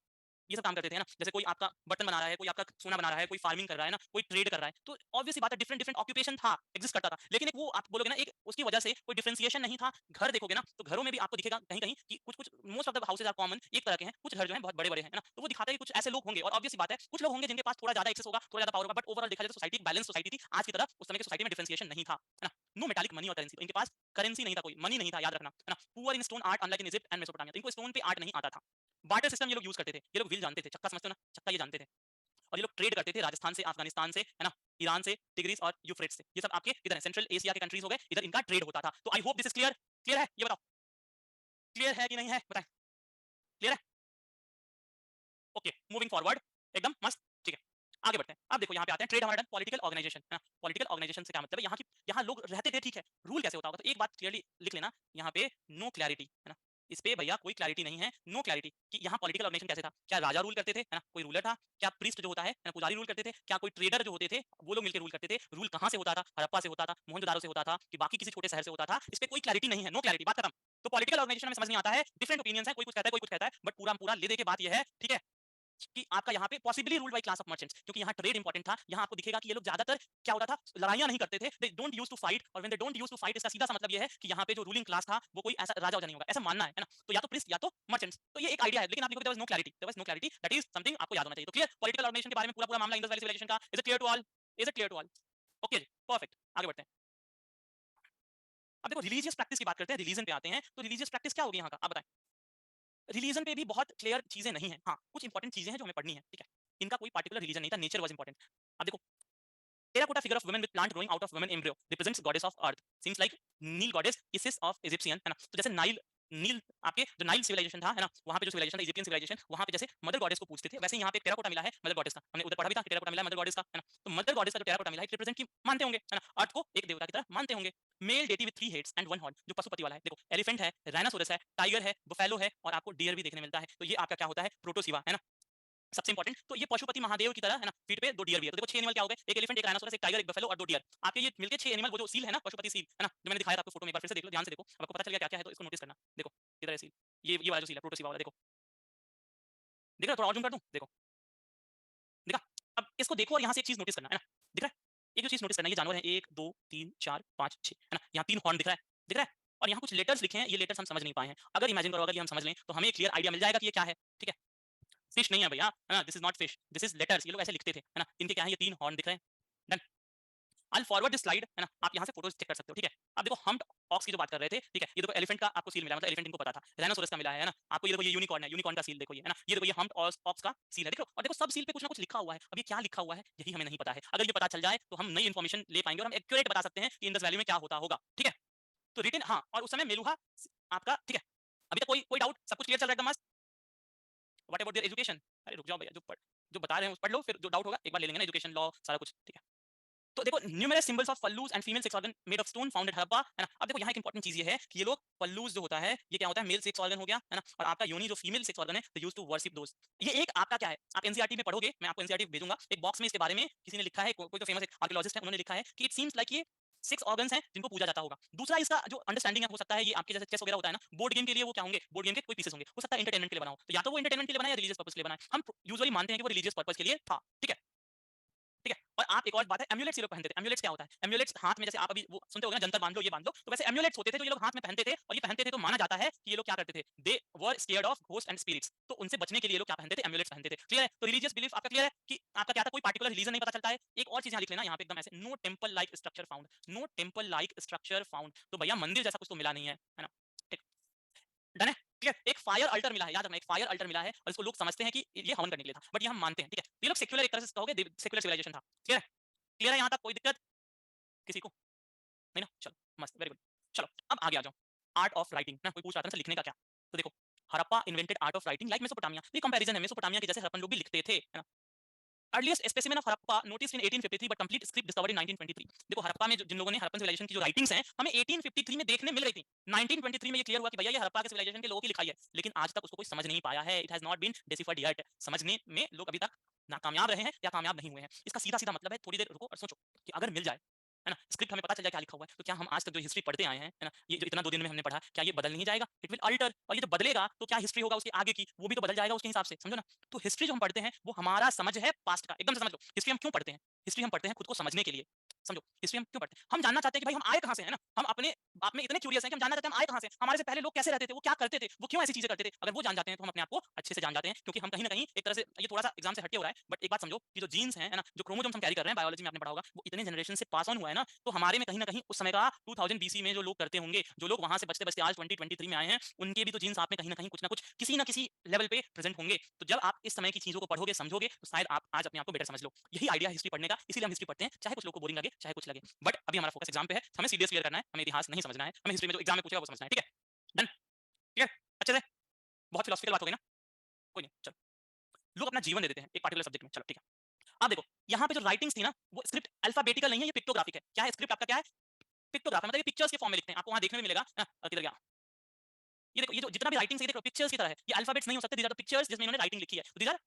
ये सब काम करते थे, है ना? जैसे कोई आपका बर्तन बना रहा है, कोई आपका सोना बना रहा है, कोई फार्मिंग कर रहा है ना, कोई ट्रेड कर रहा है, तो ऑब्वियस सी बात है डिफरेंट डिफरेंट ऑक्यूपेशन था, एग्जिस्ट करता था। लेकिन एक वो आप बोलोगे ना, एक उसकी वजह से कोई डिफरेंशिएशन नहीं था। घर देखोगे ना, तो घरों में भी आपको दिखेगा कहीं-कहीं कि कुछ-कुछ most of the houses are common, एक तरह के हैं, कुछ घर जो हैं बहुत बड़े-बड़े हैं, है ना? तो वो दिखाता है कि कुछ ऐसे लोग होंगे और ऑब्वियस सी बात है, कुछ लोग होंगे जिनके पास थोड़ा ज़्यादा एक्सेस होगा, थोड़ा ज़्यादा पावर होगा, बट ओवरऑल देखा जाए तो सोसाइटी एक बैलेंस सोसाइटी थी। आज की तरह उस समय की सोसाइटी में डिफरेंशिएशन नहीं था, है ना? नो मेटालिक मनी और करेंसी, तो इनके पास करेंसी नहीं था, कोई मनी नहीं था, याद रखना, है ना? Poor in stone art unlike in Egypt and Mesopotamia, तो इनको स्टोन पे आर्ट नहीं आता था। बार्टर सिस्टम ये लोग यूज करते थे, ये लोग व्हील जानते थे, चक्का समझते हो ना, चक्का ये जानते थे। और ये लोग ट्रेड करते थे राजस्थान से, अफगानिस्तान से, है ना, ईरान से, टिग्रिस और यूफ्रेट्स से। ये सब आपके इधर है, सेंट्रल एशिया के कंट्रीज हो गए, इधर इनका ट्रेड होता था। तो I hope this is clear. Clear है? ये बताओ, क्लियर है कि नहीं है, बताएं। क्लियर है? ओके, मूविंग फॉरवर्ड, एकदम मस्त, ठीक है। आगे बढ़ते हैं। अब देखो यहाँ पे आते हैं, ट्रेड हमारा डन, पॉलिटिकल ऑर्गेनाइजेशन, है ना? पॉलिटिकल ऑर्गेनाइजेशन से क्या मतलब है, यहाँ की, यहाँ लोग रहते थे, ठीक है। रूल कैसे होता होगा, तो एक बात क्लियरली लिख लेना, यहाँ पे नो क्लैरिटी, है ना? इस पे भैया कोई क्लैरिटी नहीं है, नो क्लैरिटी कि यहाँ पॉलिटिकल ऑर्गेनाइजेशन कैसे था। क्या राजा रूल करते थे, है ना? कोई रूलर था? क्या प्रीस्ट जो होता है ना, पुजारी रूल करते थे? क्या कोई ट्रेडर जो होते थे वो लोग मिलकर रूल करते थे? रूल कहाँ से होता था? हड़प्पा से होता था, मोहनजोदारो से होता था, कि बाकी किसी छोटे शहर से होता था? इस पे कोई क्लैरिटी नहीं है, नो क्लैरिटी, बात खत्म। तो पॉलिटिकल ऑर्गेनाइजेशन में समझ नहीं आता है, डिफरेंट ओपिनियंस है, कोई कुछ कहता है, कोई कुछ कहता है, बट पूरा पूरा ले दे के बात यह है, ठीक है, कि आपका यहाँ पे possibly rule by class of merchants, क्योंकि यहाँ ट्रेड इंपॉर्टेंट था। यहाँ आपको दिखेगा कि ये लोग ज्यादातर क्या होता था, लड़ाइयां नहीं करते थे, they don't use to fight, और when they don't use to fight, इसका सीधा सा मतलब ये है कि यहाँ पे जो रूलिंग क्लास था वो कोई ऐसा राजा नहीं होगा, ऐसा मानना है ना? तो या तो प्रिस्ट या तो मर्चेंट्स, तो ये एक आइडिया है, लेकिन आप देखोगे no clarity, there was no clarity, that is something आपको याद होना चाहिए। तो क्लियर, पॉलिटिकल ऑर्गेनाइजेशन के बारे में पूरा पूरा मामला इंडस वैली सिविलाइजेशन का, is it clear to all? Is it clear to all? Okay, perfect, आगे बढ़ते हैं। अब देखो रिलीजियस प्रैक्टिस की बात करते हैं, रिलीजन पे आते हैं। तो रिलीजियस प्रैक्टिस क्या होगी यहाँ का, आप बताएं। रिलीजन पे भी बहुत क्लियर चीजें नहीं है, हाँ कुछ इंपॉर्टेंट चीजें हैं जो हमें पढ़नी है, ठीक है। इनका कोई पार्टिकुलर रिलीजन नहीं था, नेचर वाज इंपॉर्टेंट। अब देखो, terracotta figure of woman with plant growing out of woman embryo represents goddess of earth, seems like nil goddess Isis of Egyptian, है ना? तो जैसे नाइल, नील आपके जो नाइल सिविलाइजेशन था, है ना, वहां पे जो सिविलाइजेशन था इजिप्शियन सिविलाइजेशन, वहां पे जैसे मदर गॉडेस को पूछते थे, वैसे यहाँ पे टेराकोटा मिला है मदर गॉडेस का। हमने उधर पढ़ा भी था कि टेराकोटा मिला है मदर गॉडेस का, है ना? तो मदर गॉडेस का जो टेराकोटा मिला है रिप्रेजेंट की मानते होंगे, है ना, अर्थ को एक देवता की तरह मानते होंगे। Male deity with 3 heads and 1 horn, जो पशुपति वाला है, देखो एलिफेंट है, राइनोसोरस है, टाइगर है, बुफेलो है, और आपको डियर भी देखने मिलता है। तो ये आपका क्या होता है, प्रोटोसिवा, है ना, सबसे इंपॉर्टेंट। तो ये पशुपति महादेव की तरह, है ना, फीट पे 2 डियर भी है। तो देखो 6 एनिमल क्या हो गए, एक एलिफेंट, एक राइनोसोरस, एक टाइगर, एक बफेलो और 2 डियर। आपके ये मिलके 6 एनिमल, वो जो सील है ना, पशुपति सील, है ना, जो मैंने दिखाया था आपको फोटो में, एक बार फिर से देख लो, ध्यान से देखो, अब आपको पता चल गया क्या-क्या है, तो इसको नोटिस करना। देखो, इधर है सील, ये वाला जो सील है, प्रोटोसिवा वाला, देखो। दिख रहा है? थोड़ा और ज़ूम कर दूं? देखो, दिखा? अब इसको देखो और यहाँ से एक चीज़ नोटिस करना, है ना? दिख रहा है? एक जो चीज़ नोटिस करना है, ये जानवर है 1, 2, 3, 4, 5, 6, है ना? यहाँ 3 हॉर्न दिख रहा है? दिख रहा है? और यहाँ कुछ लेटर्स लिखे हैं, ये लेटर्स हम समझ नहीं पाए हैं। अगर इमेजिन करो, अगर ये हम समझ लें, तो हमें एक क्लियर आइडिया मिल जाएगा कि ये क्या है, ठीक है? फिश नहीं है भैया, है ना? This is not fish, this is letters, ये लोग ऐसे लिखते थे, है ना? इनके क्या है, ये 3 हॉर्न दिख रहे हैं। Done. I will forward this slide, है ना? आप यहाँ से फोटोज चेक कर सकते हो, ठीक है? अब देखो हम्प्ड ऑक्स की जो बात कर रहे थे, ठीक है? ये देखो एलिफेंट का आपको सील मिला, मतलब एलिफेंट इनको पता था। राइनोसोरस का मिला है ना? आपको ये देखो, ये यूनिकॉर्न है, यूनिकॉर्न का सील देखो ये, है ना? ये देखो, ये हम्प्ड ऑक्स का सील है, देखो। और देखो सब सील पे कुछ ना कुछ लिखा हुआ है। अब ये क्या लिखा हुआ है, यही हमें नहीं पता है। अगर ये पता चल जाए, तो हम नई इन्फॉर्मेशन ले पाएंगे और हम एक्यूरेट बता सकते हैं कि इंडस वैली में क्या होता होगा, ठीक है? तो रिटन, हाँ, और उस समय मेलुहा आपका, ठीक है? अभी तक कोई कोई डाउट? सब कुछ क्लियर चल रहा है एकदम मस्त? What about their education? अरे रुक जाओ भैया, जो बता रहे हैं पढ़ लो, फिर जो डाउट होगा एक बार ले लेंगे ना, एजुकेशन, लॉ, सारा कुछ, ठीक है? तो देखो numerous symbols of phallus and female sex organ made of stone found at Harappa, है ना? अब देखो यहाँ एक इंपॉर्टेंट चीज ये है कि ये लोग पल्लूज जो होता है, ये क्या होता है, मेल सेक्स ऑर्गन हो गया, है ना, और आपका योनि जो फीमेल सेक्स ऑर्गन है, दे यूज्ड टू वर्शिप दोस। ये एक आपका क्या है, आप एनसीईआरटी में पढ़ोगे, मैं आपको एनसीईआरटी भेजूंगा, एक बॉक्स में इसके बारे में किसी ने लिखा है, कोई तो फेमस आर्कियोलॉजिस्ट है, उन्होंने लिखा है कि इट सीम्स लाइक ये 6 ऑर्गन्स हैं जिनको पूजा जाता होगा। दूसरा इसका जो अंडरस्टैंडिंग है, हो सकता है ये आपके जैसे चेस वगैरह होता है ना, बोर्ड गेम के लिए वो क्या होंगे, बोर्ड गेम के कोई पीसेस होंगे, हो सकता है एंटरटेनमेंट के लिए बना हो, तो या तो वो एंटरटेनमेंट के लिए बना है या रिलीजियस पर्पस के लिए बना है। हम यूजुअली मानते हैं कि वो रिलीजियस पर्पस के लिए था, ठीक है? ठीक है? और आप एक और बात है, एम्युलेट्स ये लोग पहनते थे। एम्युलेट्स क्या होता है? एम्युलेट्स हाथ में, जैसे आप अभी वो सुनते होंगे ना, जंतर बांध लो, ये बांध लो, तो वैसे एम्युलेट्स होते थे जो ये लोग हाथ में पहनते थे, और ये पहनते थे तो माना जाता है कि ये लोग क्या करते थे, they were scared of ghost and spirits, तो उनसे बचने के लिए ये लोग क्या पहनते थे, एम्युलेट्स पहनते थे। क्लियर है? तो रिलीजियस बिलीफ आपका क्लियर है कि आपका क्या था, कोई पार्टिकुलर रिलीजन नहीं पता चलता है। एक और चीज यहाँ लिख लेना, यहाँ पे एकदम ऐसे, no temple like structure found, no temple like structure found, तो भैया मंदिर जैसा कुछ तो मिला नहीं है ना? ठीक, डन है, ठीक है? एक फायर अल्टर मिला है, याद रखना, एक फायर अल्टर मिला है, और इसको लोग समझते हैं कि ये हवन करने के लिए था, बट ये हम मानते हैं, ठीक है? ये लोग सेक्युलर, एक तरह से कहोगे सेक्युलर सिविलाइजेशन था। क्लियर है? क्लियर है यहाँ तक, कोई दिक्कत किसी को नहीं ना? चलो मस्त, वेरी गुड। चलो अब आगे आ जाओ, आर्ट ऑफ राइटिंग ना, कोई पूछ रहा था ना लिखने का क्या, तो देखो Harappa invented art of writing like Mesopotamia, ये कंपैरिजन है, मेसोपोटामिया के जैसे हड़प्पन लोग भी लिखते थे, है ना? Earliest specimen of Harappa noticed in 1853 but complete script discovered in 1923। देखो हड़प्पा में जिन लोगों ने हड़प्पन सिविलाइजेशन की जो राइटिंग्स हैं, हमें 1853 में देखने मिल रही थी। 1923 में ये क्लियर हुआ कि भैया ये हड़प्पा के सिविलाइजेशन के लोगों की लिखाई है, लेकिन आज तक उसको कोई समझ नहीं पाया है। It has not been deciphered yet, समझने में लोग अभी तक नाकामयाब रहे हैं या कामयाब नहीं हुए हैं। इसका सीधा सीधा मतलब है, थोड़ी देर रुको और सोचो कि अगर मिल जाए, है ना? स्क्रिप्ट हमें पता चल जाए क्या लिखा हुआ है, तो क्या हम आज तक जो हिस्ट्री पढ़ते आए हैं, है ना? ये जो इतना 2 दिन में हमने पढ़ा, क्या ये बदल नहीं जाएगा? इट विल अल्टर, और ये जो बदलेगा तो क्या हिस्ट्री होगा उसके आगे की, वो भी तो बदल जाएगा उसके हिसाब से, समझो ना? तो हिस्ट्री जो हम पढ़ते हैं वो हमारा समझ है पास्ट का, एकदम से समझ लो। हिस्ट्री हम क्यों पढ़ते हैं? हिस्ट्री हम पढ़ते हैं खुद को समझने के लिए, समझो। हिस्ट्री हम क्यों पढ़ते हैं? हम जानना चाहते हैं कि भाई हम आए कहाँ से, है ना? हम अपने आप में इतने क्यूरियस हैं कि हम जानना चाहते हैं हम आए कहाँ से? हमारे से पहले लोग कैसे रहते थे? वो क्या करते थे? वो क्यों ऐसी चीज़ें करते थे? अगर वो जान जाते हैं तो हम अपने आप को अच्छे से जान जाते हैं, क्योंकि हम कहीं न कहीं एक तरह से, ये थोड़ा-सा एग्ज़ाम से हट के हो रहा है, बट एक बात समझो कि जो जीन्स हैं, है ना? जो क्रोमोसोम्स हम कैरी कर रहे हैं, बायोलॉजी में आपने पढ़ा होगा, वो इतने जनरेशन से पास ऑन हुआ है ना, तो हमारे में कहीं न कहीं उस समय का 2000 बीसी में जो लोग करते होंगे, जो लोग वहाँ से बचते-बचते आज 2023 में आए हैं, उनके भी तो जीन्स आप में कहीं न कहीं कुछ न कुछ, किसी न किसी लेवल पे प्रेज़ेंट होंगे। तो जब आप इस समय की चीज़ों को पढ़ोगे, समझोगे, तो शायद आप आज अपने आप को बेटर समझ लो। यही आइडिया है हिस्ट्री पढ़ने का, इसीलिए हम हिस्ट्री पढ़ते हैं, चाहे कुछ लोग को बोरिंग लगे, चाहे कुछ लगे। बट अभी हमारा फोकस एग्ज़ाम पे है, हमें सीडीएस क्लियर करना है, हमें इतिहास नहीं समझना है, हमें हिस्ट्री में जो एग्ज़ाम में पूछेगा वो समझना है, ठीक है? डन? क्लियर? अच्छे से? बहुत फिलॉसफिकल बात हो गई ना? कोई नहीं, चलो। लोग अपना जीवन दे देते हैं एक पार्टिकुलर सब्जेक्ट में, चलो ठीक है। अब देखो, यहाँ पे जो राइटिंग्स थी ना, वो स्क्रिप्ट अल्फाबेटिकल नहीं है, ये पिक्टोग्राफिक है। क्या है स्क्रिप्ट आपका, क्या है? पिक्टोग्राफ है, मतलब ये पिक्चर्स के फॉर्म में लिखते हैं, आपको वहाँ देखने में मिलेगा, किधर गया? ये देखो, ये जो जितना भी राइटिंग्स है, ये देखो पिक्चर्स की तरह है। ये अल्फाबेट्स नहीं हो सकते, दीज़ आर द पिक्चर्स जिसमें इन्होंने राइटिंग लिखी है। तो दीज़ आर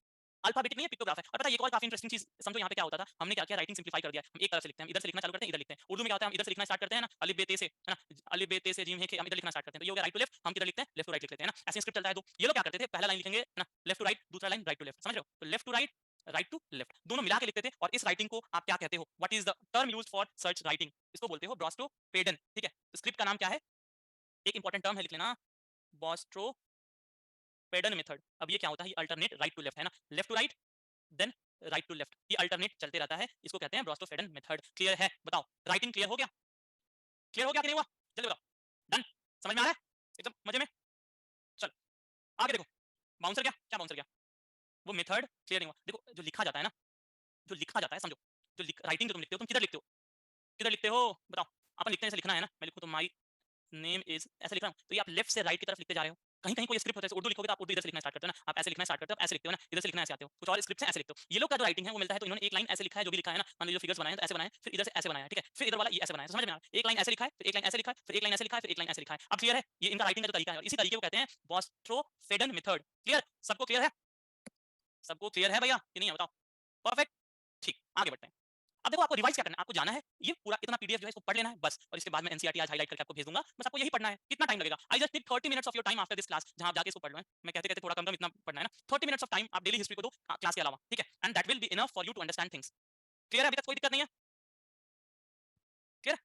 अल्फाबेटिक नहीं है, पिक्टोग्राफ है। और पता है एक और काफ़ी इंटरेस्टिंग चीज़ समझो यहाँ पे क्या होता था, हमने क्या किया, राइटिंग सिम्प्लीफाई कर दिया। हम एक तरफ से लिखते हैं, इधर से लिखना चालू करते हैं, इधर लिखते हैं। उर्दू में क्या होता है, हम इधर से लिखना स्टार्ट करते हैं ना, अलिफ बे ते से, है ना? अलिफ बे ते से जीम हे खे, हम इधर लिखना स्टार्ट करते हैं। तो ये हो गया राइट टू लेफ्ट, हम किधर लिखते हैं, लेफ्ट टू राइट लिख लेते हैं ना, ऐसे स्क्रिप्ट चलता है। तो ये लोग क्या करते थे, पहला लाइन लिखेंगे ना, लेफ्ट टू राइट, दूसरा लाइन राइट टू लेफ्ट, समझ रहे हो? तो left to right to left, दोनों मिला के लिखते थे। और इस राइटिंग को आप क्या कहते हो, what is the term used for such writing? इसको बोलते हो ब्रोस्टोपेडन, ठीक है? स्क्रिप्ट का नाम क्या है? एक इंपॉर्टेंट टर्म है, लिख लेना, ब्रोस्टोपेडन मेथड। अब ये क्या होता है, ये अल्टरनेट राइट टू लेफ्ट, है ना? Left to right, then right to left, ये अल्टरनेट चलते रहता है, इसको कहते हैं ब्रोस्टोपेडन मेथड। क्लियर है? बताओ, राइटिंग क्लियर हो गया? क्लियर हो गया कि नहीं हुआ? जल्दी बताओ। डन? समझ में आ रहा है? एकदम मजे में? चल, आगे देखो। बाउंसर क्या? क्या बाउंसर क्या? वो मेथड क्लियर नहीं हुआ। देखो, जो लिखा जाता है ना, जो लिखा जाता है, समझो, जो राइटिंग जो तुम लिखते हो, तुम किधर लिखते हो? किधर लिखते हो? बताओ। अपन लिखते हैं, ऐसे लिखना है ना, मैं लिखूँ तो माई नेम इज़, ऐसे लिख रहा हूँ, तो ये आप लेफ्ट से राइट की तरफ लिखते जा रहे हो। कहीं-कहीं कोई स्क्रिप्ट होता है, जैसे उर्दू लिखोगे तो आप उर्दू इधर से लिखना स्टार्ट करते हो ना, आप ऐसे लिखना स्टार्ट करते हो, आप ऐसे लिखते हो ना, इधर से लिखना ऐसे आते हो। कुछ और स्क्रिप्ट्स हैं ऐसे लिखते हो। ये लोग का जो राइटिंग है वो मिलता है, तो इन्होंने एक लाइन ऐसे लिखा है, जो भी लिखा है ना, मान लीजिए जो फिगर्स बनाए हैं तो ऐसे बनाए हैं, फिर इधर से ऐसे बनाया है, ठीक है? फिर इधर वाला ये ऐसे बनाया है, तो समझ में आ रहा है? एक लाइन ऐसे लिखा है, फिर एक लाइन ऐसे लिखा है, फिर एक लाइन ऐसे लिखा है, फिर एक लाइन ऐसे लिखा है। अब क्लियर है? ये इनका राइटिंग का जो तरीका है, और इसी तरीके को कहते हैं बोस्ट्रोफेडन मेथड। क्लियर? सबको क्लियर है? सबको क्लियर है भैया कि नहीं है, बताओ? परफेक्ट? ठीक, आगे बढ़ते हैं। अब देखो, आपको रिवाइज क्या करना है, आपको जाना है, ये पूरा इतना पीडीएफ जो है इसको पढ़ लेना है बस, और इसके बाद में एनसीईआरटी आज हाइलाइट करके आपको भेज दूंगा, बस आपको यही पढ़ना है। कितना टाइम लगेगा? I just need 30 minutes of your time after this class, जहां आप जाके इसको पढ़ लो। मैं कहते कहते थोड़ा कम कम इतना पढ़ना है ना, 30 मिनट्स ऑफ टाइम आप डेली हिस्ट्री को दो क्लास के अलावा, ठीक है? And that will be enough for you to understand things. Clear है? अभी तक कोई दिक्कत नहीं है? क्लियर?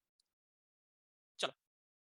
चलो,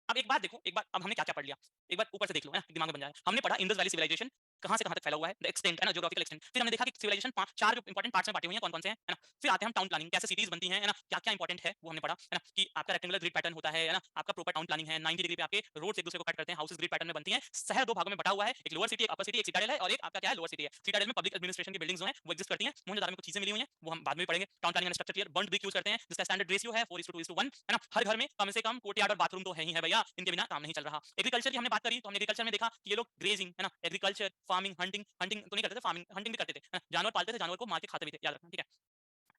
अब एक बात देखो, एक बार अब हमने क्या-क्या पढ़ लिया, एक बार ऊपर से देख लो, है ना? दिमाग में बन जाए। हमने पढ़ा इंडस वैली सिविलाइजेशन कहाँ से कहाँ तक फैला हुआ है, द एक्सटेंट, है ना? Geographical extent. फिर हमने देखा कि सिविलाइजेशन 5 4 जो इंपॉर्टेंट पार्ट्स में बाँटी हुई हैं, कौन-कौन से हैं, है ना? फिर आते हैं हम टाउन प्लानिंग, कैसे सिटीज़ बनती हैं, है ना? क्या-क्या इंपॉर्टेंट है, वो हमने पढ़ा, है ना? कि आपका रेक्टेंगुलर ग्रिड पैटर्न होता है ना? आपका प्रॉपर टाउन प्लानिंग है, 90 डिग्री पे आपके रोड्स एक दूसरे को कट करते हैं, हाउसेस ग्रिड पैटर्न में बनती हैं। शहर 2 भागों में बँटा हुआ है, एक लोअर सिटी, एक अपर सिटी, एक सिटाडेल है, और एक आपका क्या है, लोअर सिटी है। सिटाडेल में पब्लिक एडमिनिस्ट्रेशन की बिल्डिंग्स जो हैं, वो एक्जिस्ट करती हैं। मोहनजोदड़ो में कुछ चीज़ें मिली हुई हैं, वो हम बाद में भी पढ़ेंगे। Town planning and structure clear, burned brick use करते हैं, जिसका स्टैंडर्ड रेशियो है 4:2:1, है ना? हर घर में कम से कम कोर्टयार्ड और बाथरूम तो है ही है भैया, इनके बिना काम नहीं चल रहा। एग्रीकल्चर की हमने बात करी, तो हमने एग्रीकल्चर में देखा कि ये लोग ग्रेजिंग, है ना? एग्रीकल्चर, फार्मिंग, हंटिंग हंटिंग तो नहीं करते थे, फार्मिंग हंटिंग भी करते थे, है ना? जानवर पालते थे, जानवर को मार के खाते भी थे, याद रखना, ठीक है?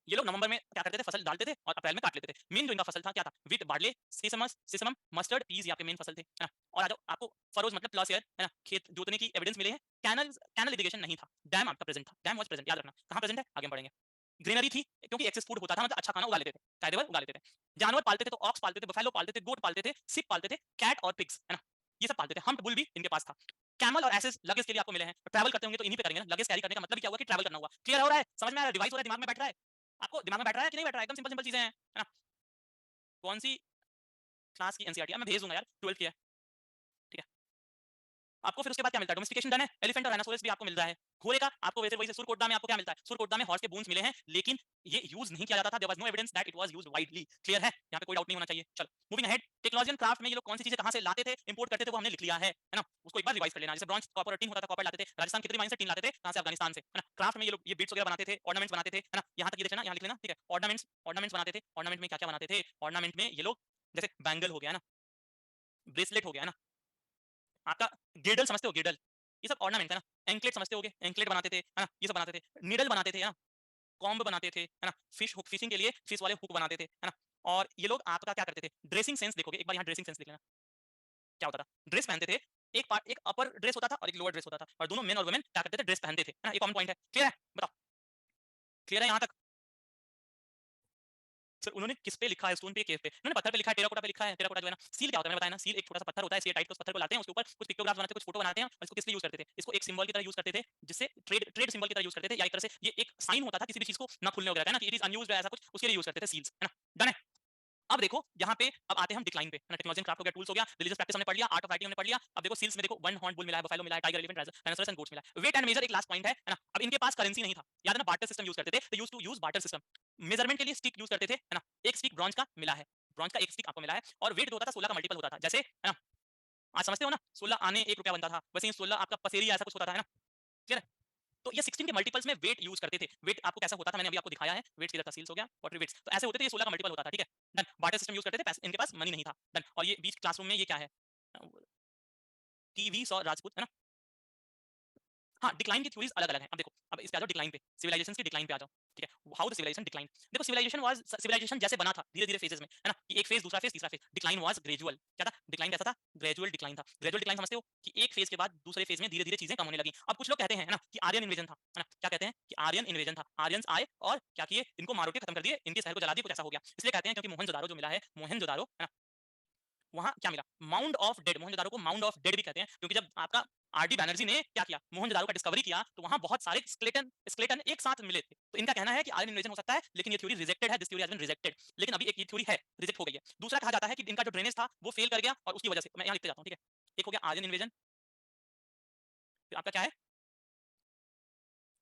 ये लोग नवंबर में क्या करते थे, फसल डालते थे और अप्रैल में काट लेते थे। मेन जो इनका फसल था क्या था, व्हीट, बार्ले, सिसमम, मस्टर्ड, पीस, ये आपके मेन फसल थे, है ना? और आ जाओ, आपको फरोज मतलब प्लस ईयर, है ना? खेत जोतने की एविडेंस मिले हैं। कैनल कैनल इरिगेशन नहीं था, डैम आपका प्रेजेंट था, डैम वाज प्रेजेंट, याद रखना। कहाँ प्रेजेंट है, आगे हम पढ़ेंगे। ग्रीनरी थी, क्योंकि एक्सेस फूड होता था, मतलब अच्छा खाना उगा लेते थे, कायदेवर उगा लेते थे। जानवर पालते थे, तो ऑक्स पालते थे, बफेलो पालते थे, गोट पालते थे, सिप पालते थे, कैट और पिग्स, है ना? ये सब पालते थे। हम्प्ड बुल भी इनके पास था। कैमल और एसेस लगेज के लिए आपको मिले हैं। ट्रैवल करते होंगे तो इन्हीं पे करेंगे ना। लगेज कैरी करने का मतलब ही क्या हुआ कि ट्रैवल करना हुआ। क्लियर हो रहा है? समझ में आ रहा है? डिवाइस हो रहा है, दिमाग में बैठ रहा है? आपको दिमाग में बैठ रहा है कि नहीं बैठ रहा है? एकदम सिंपल सिंपल चीजें हैं, है ना? कौन सी क्लास की एनसीईआरटी है? मैं भेज दूंगा यार, 12th की है, ठीक है? आपको फिर उसके बाद क्या मिलता है? डोमेस्टिकेशन डन है, एलिफेंट और राइनोसोरस भी आपको मिल रहा है। घोड़े का आपको वैसे वही से सुरकोटदा में आपको क्या मिलता है? सुरकोटदा में हॉर्स के बोन्स मिले हैं, लेकिन ये यूज नहीं किया जाता था। There was no evidence that it was used widely. Clear है? यहाँ पे कोई डाउट नहीं होना चाहिए। चलो, moving ahead. Technology and craft में ये लोग कौन सी चीजें कहां से लाते थे, इंपोर्ट करते थे, वो हमने लिख लिया है ना? उसको एक बार रिवाइज कर लेना। जैसे ब्रॉन्ज, कॉपर और टिन होता था, कॉपर लाते थे राजस्थान, कितनी माइन से टिन लाते थे, कहां से, अफगानिस्तान से, है ना? क्राफ्ट में ये लोग ये बीट्स वगैरह बनाते थे, ऑर्नामेंट्स बनाते थे, है ना? यहाँ तक ये देखना, यहाँ लिख लेना, ठीक है? ऑर्नामेंट्स ऑर्नामेंट्स बनाते थे। ऑर्नामेंट में क्या क्या बनाते थे? ऑर्नामेंट में ये लोग जैसे बैंगल हो गया ना, ब्रेसलेट हो गया ना, आपका गिर्डल समझते हो, गिर्डल, ये सब ऑर्नामेंट है ना? एंकलेट समझते होगे, एंकलेट बनाते थे, है ना? ये सब बनाते थे। नीडल बनाते थे, है ना? कॉम्ब बनाते थे, है ना? फिश हुक, फिशिंग के लिए फिश वाले हुक बनाते थे, है ना? और ये लोग आपका क्या करते थे, ड्रेसिंग सेंस देखोगे, एक बार यहाँ ड्रेसिंग सेंस लिख लेना। क्या होता था? ड्रेस पहनते थे, एक पार्ट, एक अपर ड्रेस होता था और एक लोअर ड्रेस होता था, और दोनों मेन और वुमेन क्या करते थे, ड्रेस पहनते थे, है ना? ये कॉमन पॉइंट है। क्लियर है? बताओ, क्लियर है यहाँ तक? सर उन्होंने किस पे लिखा है, स्टोन पे, केव पे? उन्होंने पत्थर पे लिखा है, टेराकोटा पे लिखा है। टेराकोटा जो है ना, सील क्या होता है मैंने बताया ना, सील एक छोटा सा पत्थर होता है, एसियाटाइट का, उस पत्थर को लाते हैं, उसके ऊपर कुछ पिक्टोग्राफ्स बनाते हैं, कुछ फोटो बनाते हैं, और इसको किस लिए यूज करते थे? इसको एक सिंबल की तरह यूज करते थे, जिससे ट्रेड सिंबल की तरह यूज करते थे, या एक तरह से ये एक साइन होता था किसी भी चीज को ना खुलने वगैरह का, ना कि इट इज अनयूज्ड, ऐसा कुछ, उसके लिए यूज करते थे सील्स, है ना? डन है। अब देखो यहाँ पे अब आते हैं हम डिक्लाइन पे, है ना? टेक्नोलॉजी एंड क्राफ्ट हो गया, टूल्स हो गया, रिलीजियस प्रैक्टिस हमने पढ़ लिया, आर्ट ऑफ राइटिंग हमने पढ़ लिया। अब देखो सील्स में देखो वन हॉर्न बुल मिला है, बफेलो मिला है, tiger, elephant, rhinoceros and goats मिला है। वेट एंड मेजर एक लास्ट पॉइंट है ना? अब इनके पास करेंसी नहीं था, याद है ना? बार्टर सिस्टम यूज करते थे, they used to use barter system. Measurement के लिए स्टिक यूज करते थे, है ना? एक स्टिक ब्रॉन्ज का मिला है, ब्रॉन्ज का एक स्टिक आपको मिला है, और वेट जो होता था 16 का मल्टीपल होता था, जैसे है ना? आज समझते हो ना, 16 आने 1 रुपया बनता था, वैसे ही 16 आपका पसेरी ऐसा कुछ होता था, है ना? क्लियर है? तो ये 16 के मल्टीपल्स में वेट यूज करते थे। वेट आपको कैसा होता था मैंने अभी आपको दिखाया है, वेट्स किधर था, सील्स हो गया, व्हाट वेट्स, तो ऐसे होते थे, ये 16 का मल्टीपल होता था, ठीक है? डन। बार्टर सिस्टम यूज करते थे, पैसे इनके पास मनी नहीं था, डन। और ये बीच क्लासरूम में ये क्या है, टीवी सौ राजपूत, है ना? हाँ, डिक्लाइन की थ्योरीज अलग-अलग हैं। अब देखो, अब इस पे आ जाओ डिक्लाइन पे, सिविलाइजेशंस की डिक्लाइन पे आ जाओ, ठीक है? How the civilisation decline. देखो सिविलाइजेशन जैसे बना था, धीरे-धीरे फेजेस में, है ना? कि एक फेज, दूसरा फेज, तीसरा फेज, डिक्लाइन वाज ग्रेजुअल। क्या था? डिक्लाइन कैसा था? ग्रेजुअल डिक्लाइन था। ग्रेजुअल डिक्लाइन समझते हो कि एक फेज के बाद दूसरे फेज में धीरे-धीरे चीजें कम होने लगी। अब कुछ लोग कहते हैं, है ना, कि आर्यन इन्वेजन था, है ना? क्या कहते हैं कि आर्यन इन्वेजन था। आर्यंस आए और क्या किए? इनको मार के खत्म कर दिए, इनके शहर को जला दिया, कुछ ऐसा हो गया। इसलिए कहते हैं क्योंकि मोहनजोदारो जो मिला है, मोहनजोदारो, है ना? वहाँ क्या मिला? माउंड ऑफ डेड, मोहनजोदारो को माउंड ऑफ डेड भी कहते हैं, क्योंकि जब आपका आरडी बैनर्जी ने क्या किया, मोहनजोदारो का डिस्कवरी किया, तो वहाँ बहुत सारे स्केलेटन स्केलेटन एक साथ मिले थे। तो इनका कहना है कि आयरन इन्वेजन हो सकता है, लेकिन ये थ्योरी रिजेक्टेड है, this theory has been rejected. लेकिन अभी एक ये थ्योरी है, रिजेक्ट हो गई है। दूसरा कहा जाता है कि इनका जो ड्रेनेज था वो फेल कर गया, और उसकी वजह से मैं यहाँ लिखते जाता हूँ, ठीक है? एक हो गया आयरन इन्वेजन, फिर आपका क्या है?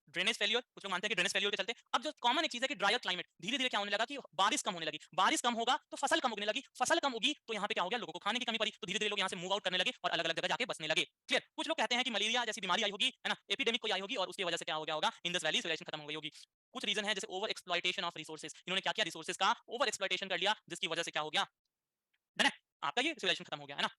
Drainage failure. कुछ लोग मानते हैं कि ड्रेनेज फेल्योर के चलते अब जो कॉमन एक चीज है कि ड्रायर क्लाइमेट, धीरे धीरे क्या होने लगा कि बारिश कम होने लगी, बारिश कम होगा तो फसल कम उगने लगी, फसल कम उगी तो यहाँ पे क्या हो गया, लोगों को खाने की कमी पड़ी, तो धीरे धीरे लोग यहाँ से मूव आउट करने लगे और अलग अलग जगह जाके बसने लगे। क्लियर? कुछ लोग कहते हैं कि मलेरिया जैसी बीमारी आई होगी, है ना, एपिडेमिक कोई आई होगी, और उसकी वजह से क्या हो गया होगा, इंडस वैली सिविलाइजेशन खत्म हो गई होगी। कुछ रीजन है, जैसे ओवर एक्सप्लॉइटेशन ऑफ रिसोर्सेज, इन्होंने क्या किया, रिसोर्सेज का ओवर एक्सप्लॉइटेशन कर लिया, जिसकी वजह से क्या हो गया, डन है, आपका ये सिविलाइजेशन खत्म हो गया, है ना?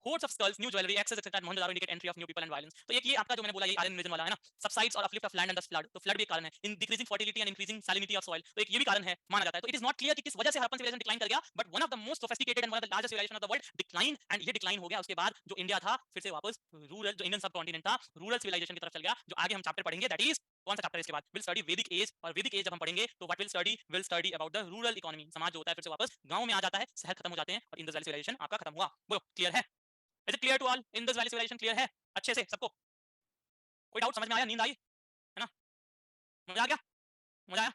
Hordes of skulls, new jewelry, access, etc. Mohenjo-daro indicate entry of new people and violence. तो ये आपका जो मैंने बोला, ये आयरन इन्वेजन वाला है ना, subsides और uplift of land and thus flood, तो flood भी एक कारण है, in decreasing fertility and increasing salinity of soil, तो एक ये भी कारण है, माना जाता है। तो it is not clear कि किस वजह से हड़प्पन civilization decline कर गया, but one of the most sophisticated and one of the largest civilization of the world decline, and ये decline हो गया, उसके बाद जो इंडिया था फिर से वापस रूरल, जो इंडियन सबकॉन्टिनेंट था, रूरल सिविलाइजेशन की तरफ चल गया। जो आगे हम चैप्टर पढ़ेंगे, दैट इज कौन सा चैप्टर है इसके बाद, विल स्टडी वैदिक एज, और वैदिक एज जब हम पढ़ेंगे तो what will study about the rural economy, समाज जो होता है फिर से वापस गांव में आ जाता है, शहर खत्म हो जाते हैं, और इंडस वैली सिविलाइजेशन आपका खत्म हुआ। बोलो क्लियर है? Is it clear to all? Indus valley civilisation clear है अच्छे से सबको? कोई डाउट, समझ में आया, नींद आई, है ना? मजा आ गया? मजा आया?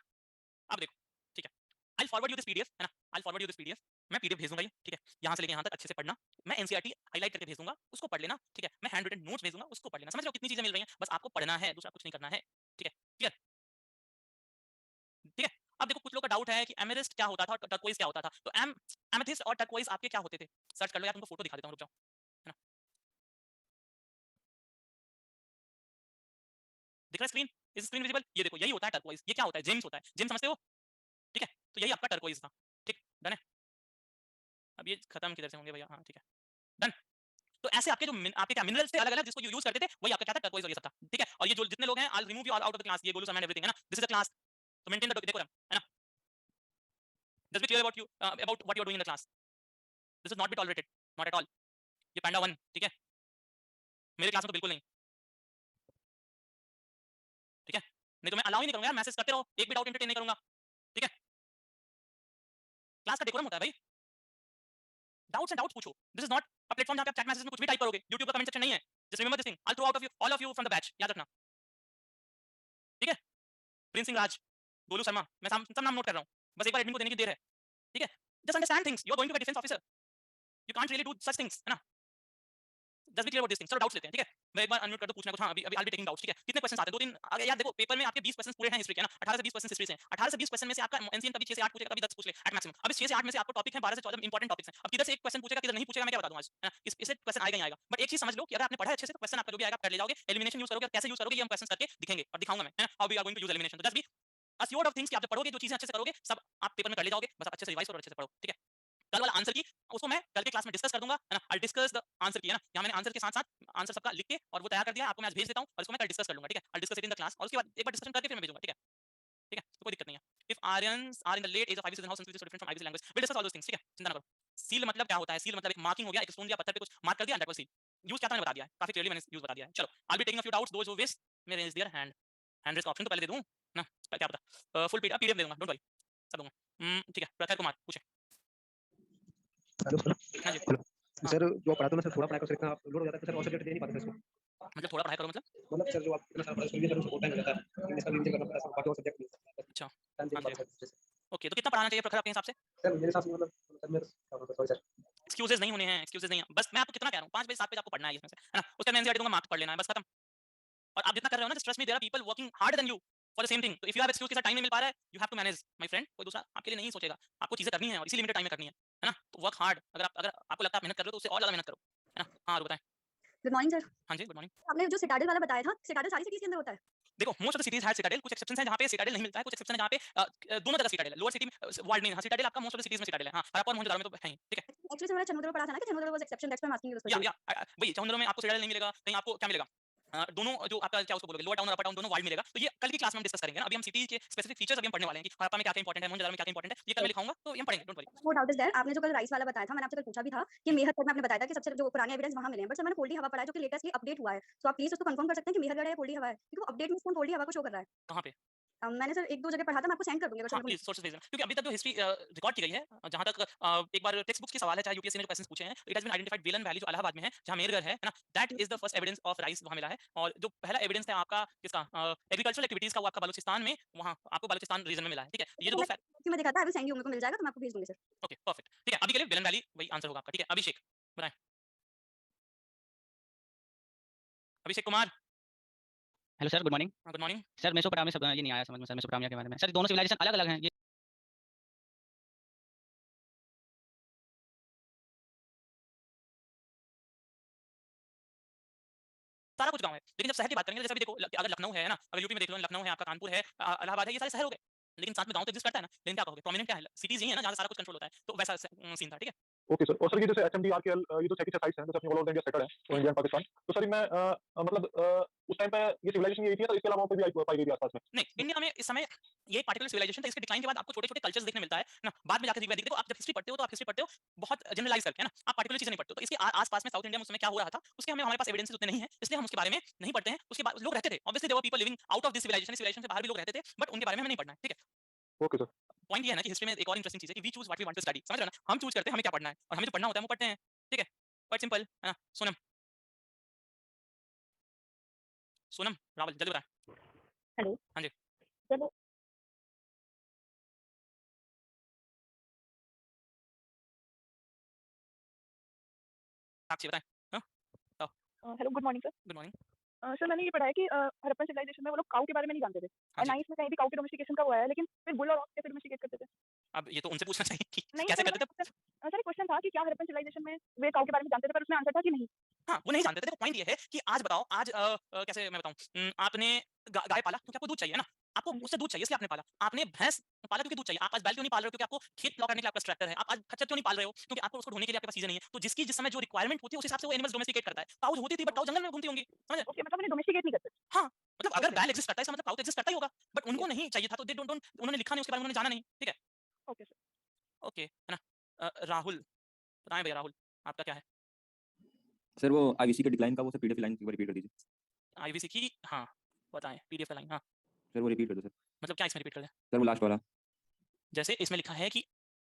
अब देखो, ठीक है, I forward you this PDF, है ना? I forward you this PDF, मैं पीडीएफ भेज दूंगा ये, ठीक है? यहाँ से लेके यहाँ तक अच्छे से पढ़ना, मैं एनसीईआरटी हाईलाइट करके भेज दूंगा, उसको पढ़ लेना, ठीक है? मैं हैंड रिटन नोट्स भेज दूंगा, उसको पढ़ लेना। समझ लो कितनी चीजें मिल रही हैं, बस आपको पढ़ना है, दूसरा कुछ नहीं करना है, ठीक है? क्लियर? ठीक है? अब देखो, कुछ लोग का डाउट है कि एमेरिस्ट क्या होता था और टर्कोइज क्या होता था, तो एमेथिस्ट और टर्कोइज आपके क्या होते थे? सर्च कर लो यार, तुमको फोटो दिखा देता हूं, रुक जाओ, है ना? दिख रहा है स्क्रीन? Is screen visible? ये देखो, यही होता है टर्कोइज। ये क्या होता है? जेम्स होता है, जेम्स समझते हो? ठीक है, तो यही आपका टर्कोइज था, ठीक, डन है? अब ये खत्म किधर से होंगे भैया, हाँ ठीक है, डन। तो ऐसे आपके जो आपके क्या मिनरल्स थे अलग अलग, जिसको यूज करते थे, वही आपका क्या था, टर्कोइज, ये सब था, ठीक है? और ये जो जितने लोग हैं, I remove you all out of the class, ये गोलू सम एंड एवरीथिंग, है ना? दिस इज द क्लास, तो मेंटेन द डेकोरम, है ना? Just be clear about you, about what you are doing in the class, this is not be tolerated, not at all. ये panda 1, ठीक है? मेरे class में तो बिल्कुल नहीं, ठीक है? नहीं तो मैं अलाउ ही नहीं करूंगा यार, मैसेज करते रहो, एक भी डाउट एंटरटेन नहीं करूंगा, ठीक है? क्लास का डेकोरम होता है भाई, डाउट्स एंड डाउट्स पूछो। This is not a platform जहां पे आप चैट मैसेज में कुछ भी टाइप करोगे, YouTube का कमेंट सेक्शन नहीं है। Just remember this thing, I throw out of you, all of you from the batch, याद रखना, ठीक है? प्रिंस सिंह राज, गोलू शर्मा, मैं सब नाम नोट कर रहा हूँ, बस एक बार एडमिन को देने की देर है, ठीक है? Just understand things, you are going to be defence officer, you can't really do such things, है ना? Just be clear about this thing. चलो डाउट्स लेते हैं, ठीक है? मैं एक बार अनम्यूट कर दूं, पूछना कुछ, हाँ, अभी अभी आई बी टेकिंग डाउट्स, ठीक है? कितने क्वेश्चंस आते हैं? दो तीन आगे यार, देखो पेपर में आपके 20 क्वेश्चंस पूरे हैं हिस्ट्री के, है ना? 18 से 20 क्वेश्चन हिस्ट्री से हैं। 18 से 20 क्वेश्चन में से आपका एनसीएन कभी 6 से 8 पूछेगा, कभी 10 पूछ ले एट मैक्सिमम। अब इस 6 से 8 में से आपको टॉपिक है 12 से 14 इंपॉर्टेंट टॉपिक्स हैं। अब किधर से एक क्वेश्चन पूछेगा, किधर नहीं पूछेगा, मैं क्या बता दूं आज, है ना? इससे क्वेश्चन आएगा ही आएगा। बट एक चीज समझ लो कि अगर आपने पढ़ा है अच्छे से, तो क्वेश्चन आपका जो भी आएगा कर ले जाओगे। एलिमिनेशन यूज करोगे, और कैसे यूज करोगे ये हम क्वेश्चंस करके दिखेंगे और दिखाऊंगा मैं, है ना? How we are going to use elimination. तो just be assured of things कि आप जब पढ़ोगे, जो चीजें अच्छे से करोगे, सब आप पेपर में कर ले जाओगे। बस अच्छे से रिवाइज करो, अच्छे से पढ़ो, ठीक है? कल वाला आंसर की, उसको मैं कल के क्लास में डिस्कस कर दूंगा, है ना? आई डिस्कस द आंसर की, है ना? यहाँ मैंने आंसर के साथ साथ आंसर सबका लिख के और वो तैयार कर दिया, आपको मैं आज भेज देता हूँ, और इसको मैं कल डिस्कस कर लूंगा, ठीक है? I discuss it in the class, और उसके बाद एक बार डिस्कशन करके फिर मैं भेजूंगा, ठीक है? ठीक है, तो कोई दिक्कत नहीं है। If Aryans are in the late age of IBC, how Sanskrit is different from IBC language, will discuss all those things, ठीक है? चिंता ना करो। सील मतलब क्या होता है? सील मतलब एक मार्किंग हो गया, एक स्टोन दिया, पत्थर पे कुछ मार्क कर दिया, दैट वाज सील। यूज क्या था मैंने बता दिया है, काफी क्लियरली मैंने यूज बता दिया है। चलो, I be taking a few doubts, those who wish may raise their hand. Hand raise का ऑप्शन तो पहले दे दूं ना, क्या पता फुल पीडीएफ दे दूंगा, डोंट वरी। सब दूँगा। ठीक है, प्रखर कुमार पूछें। Hello sir. हाँ जी। हेलो हाँ। सर, जो आप पढ़ाते हो ना सर, थोड़ा पढ़ाई करो सर, इतना आप लोड हो जाता है तो सर और सब्जेक्ट दे नहीं पाते सर इसमें। मतलब थोड़ा पढ़ाई करो मतलब? मतलब सर, जो आप इतना सारा पढ़ाई इसमें सर सपोर्ट टाइम हो जाता है, लेकिन इसका भी इंतज़ार करना पड़ता है, बाकी और सब्जेक्ट नहीं होता है, अच्छा, टाइम दे हाँ नहीं जी। पाते सर जैसे। ओके, तो कितना पढ़ाना चाहिए प्रखर आपके हिसाब से? सर मेरे हिसाब से मतलब सर मेरे सॉरी सर। एक्सक्यूज़ेज़ नहीं होने हैं, एक्सक्यूज़ेज़ नहीं है। बस मैं आपको कितना कह रहा हूँ, 5 पेज 7 पेज आपको पढ़ना है इसमें से, है ना? उसके बाद मैं एनसीईआरटी दूँगा, मार्क्स पढ़ लेना है, बस खत्म। और आप जितना कर रहे हो ना, just trust me, there are people working harder than you for the same thing. तो इफ यू हैव एक्सक्यूज़ के साथ टाइम नहीं मिल पा रहा है, you have to manage my friend. कोई दूसरा आपके लिए नहीं सोचेगा। आपको चीज़ें करनी है और इसी लिमिटेड टाइम में करनी है ना? तो वर्क हार्ड। अगर आपको लगता है आप मेहनत कर रहे हो, तो उससे और ज़्यादा मेहनत करो, है ना? हाँ, और बताएँ। Good morning sir. हाँ जी, गुड मॉर्निंग। आपने जो सिटाडेल वाला बताया था, सिटाडेल सारी सिटीज़ के अंदर होता है? देखो, most of the cities have Citadel, कुछ एक्सेप्शंस हैं जहाँ पे सिटाडेल नहीं मिलता है, कुछ एक्सेप्शन है जहाँ पे दोनों जगह सिटाडेल है। लोअर सिटी में वर्ल्ड में हाँ, सिटाडेल आपका मोस्ट ऑफ द सिटीज़ में सिटाडेल है। हाँ, हड़प्पा और मोहनजोदड़ो में तो है ही, ठीक है? एक्चुअली सर मैंने चंद्रपुर में पढ़ा था ना कि Chandrapur was exception, that's why I am asking you this question. वही चंद्रपुर में आपको सिटाडेल नहीं मिलेगा, कहीं आपको क्या मिलेगा? दोनों जो आपका क्या उसको बोलोगे, लोअर टाउन और अपर टाउन दोनों वार्ड मिलेगा। तो ये कल की क्लास में हम डिस्कस करेंगे ना। अभी हम सिटी के स्पेसिफिक फीचर्स अभी हम पढ़ने वाले हैं कि हड़प्पा में क्या-क्या इंपोर्टेंट है, मोहनजोदड़ो में क्या-क्या इंपोर्टेंट है। ये कल मैं लिखाऊंगा, तो ये हम पढ़ेंगे, don't worry. No doubt is there, आपने जो कल राइस वाला बताया था, मैंने आपसे कल पूछा भी था कि मेहरगढ़ में आपने बताया था कि सबसे जो पुराने एविडेंस वहाँ मिले हैं, बट सर मैंने कोल्डी हवा पढ़ा है जो कि लेटेस्टली अपडेट हुआ है। सो आप प्लीज़ उसको कंफर्म कर सकते हैं कि मेहरगढ़ है या कोल्डी हवा है? क्योंकि वो अपडेट में इसमें कोल्डी हवा को शो कर रहा है। कहाँ पे? मैंने सर 1-2 जगह पढ़ा था, मैं आपको सेंड कर दूँगी अगर सर हाँ, मेरे प्लीज़ को। सोर्सेज़ भेज देना। क्योंकि अभी तक जो हिस्ट्री रिकॉर्ड की गई है, जहाँ तक एक बार टेक्स्ट बुक्स की सवाल है, चाहे यूपीएससी ने जो क्वेश्चंस पूछे हैं, it has been identified Belan valley जो इलाहाबाद में है, जहाँ मेहरगढ़ है ना? That is the first evidence of rice वहाँ मिला है। और जो पहला एविडेंस था आपका किसका एग्रीकल्चरल एक्टिविटीज़ का, वो आपका बलूचिस्तान में, वहाँ आपको बलूचिस्तान रीजन में मिला है, ठीक है? ये जो तो 2 मैं फैक्ट कि मैं दिखाता, आई विल सेंड यू, मेरे को मिल जाएगा तो मैं आपको भेज दूँगी सर। Okay, perfect. ठीक है, अभी के लिए वेलन वैली वही आंसर होगा आपका, ठीक है? अभिषेक, बताएँ। Abhishek Kumar, hello sir, good morning. Good morning. Sir Mesopotamia शब्द ये नहीं आया समझ में सर, मेसोपोटामिया के बारे में। सर दोनों सिविलाइजेशन अलग-अलग हैं। ये सारा कुछ गाँव है। लेकिन जब शहर की बात करेंगे, जैसे अभी देखो अगर लखनऊ है ना? अगर यूपी में देख लो, लखनऊ है, आपका कानपुर है, इलाहाबाद है, ये सारे शहर हो गए। लेकिन साथ में गाँव तो एक्जिस्ट करता है ना? लेकिन क्या कहोगे? प्रोमिनेंट क्या है? सिटीज़ ही है ना जहाँ से सारा कुछ कंट्रोल होता है। तो वैसा सीन था, ठीक है? Okay sir. और सर ये जैसे एचएमडीआरकेएल, ये जो सेक्टर साइट्स हैं जैसे अपनी ऑल ओवर इंडिया स्कैटर्ड है, तो इंडिया एंड पाकिस्तान, तो सर इनमें मतलब उस टाइम पे ये सिविलाइजेशन यही थी, तो इसके अलावा और कोई भी पाई गई थी आसपास में? नहीं, इंडिया में इस समय ये पार्टिकुलर सिविलाइजेशन था। इसके डिक्लाइन के बाद आपको छोटे-छोटे कल्चर्स देखने मिलता है ना? बाद में जाकर वैदिक देखो, आप जब हिस्ट्री पढ़ते हो, तो आप हिस्ट्री पढ़ते हो बहुत जनरलाइज़ करके, है ना? आप पार्टिकुलर चीज़ें नहीं पढ़ते हो। तो इसके आस-पास में साउथ इंडिया में उस समय क्या हो रहा था, उसके हमारे पास एविडेंसेस उतने नहीं है, इसलिए हम उसके बारे में नहीं पढ़ते हैं। उसके बाद लोग रहते थे, obviously there were people living out of this civilisation, civilisation से बाहर भी लोग रहते थे, बट उनके बारे में हमें नहीं पढ़ना है, ठीक है? Okay sir. पॉइंट ये है ना कि हिस्ट्री में एक और इंटरेस्टिंग चीज़ है कि we choose what we want to study, समझ रहे हो ना? हम चूज़ करते हैं हमें क्या पढ़ना है, और हमें जो पढ़ना होता है, हम वो पढ़ते हैं, ठीक है? क्वाइट सिंपल, है ना? सोनम, सोनम रावल, जल्दी बताएँ। हेलो। हाँ जी। सर साक्षी बताएँ। हाँ? बताओ। Hello, good morning sir. Good morning. Sir मैंने ये पढ़ा है कि हड़प्पन सिविलाइजेशन में वो लोग काऊ के बारे में नहीं जानते थे, हाँ और जी। ना ही इसमें कहीं भी काऊ के डोमेस्टिकेशन का हुआ है, लेकिन फिर बुल और ऑक्स कैसे डोमेस्टिकेट करते थे? अब ये तो उनसे पूछना चाहिए कि नहीं कैसे सर, करते थे? सर एक क्वेश्चन था कि क्या हड़प्पन सिविलाइजेशन में वे काऊ के बारे में जानते थे, पर उसमें आंसर था कि नहीं। हाँ, वो नहीं जानते थे। देखो पॉइंट ये है कि आज बताओ, आज कैसे मैं बताऊँ, आपने गाय पाला क्योंकि आपको दूध चाहिए ना? आपको हाँ जी। उससे दूध चाहिए इसलिए आपने पाला। आपने भैंस पाला क्योंकि दूध चाहिए। आप आज बैल क्यों नहीं पाल रहे हो? क्योंकि आपको खेत प्लॉ करने के लिए आपका ट्रैक्टर है। आप आज खच्चर क्यों नहीं पाल रहे हो? क्योंकि आपको उसको ढोने के लिए आपके पास चीज़ें नहीं है। तो जिसकी जिस समय जो रिक्वायरमेंट होती है, उस हिसाब से वो एनिमल्स डोमेस्टिकेट करता है। काउज़ होती थी, बट काऊ जंगल में घूमती होंगी, समझ रहे? ओके, मतलब उन्हें डोमेस्टिकेट नहीं करते। हाँ, मतलब अगर ओके। बैल एक्जिस्ट करता है, इसका मतलब काऊ तो एक्जिस्ट करता ही होगा। But okay. उनको नहीं चाहिए था, तो दे डोंट डोंट उन्होंने लिखा नहीं, उसके बारे में उन्होंने जाना नहीं, ठीक है? Okay sir. ओके, है ना? राहुल, बताएँ भैया राहुल, आपका क्या है? सर वो आईवीसी के डिक्लाइन का वो सर पीडीएफ लाइन एक बार रिपीट कर दीजिए। आईवीसी की हाँ, बताएँ पीडीएफ का लाइन हाँ, सर वो रिपीट कर दो सर। मतलब क्या इसमें रिपीट कर दें? सर वो लास्ट वाला। जैसे इसमें लिखा है कि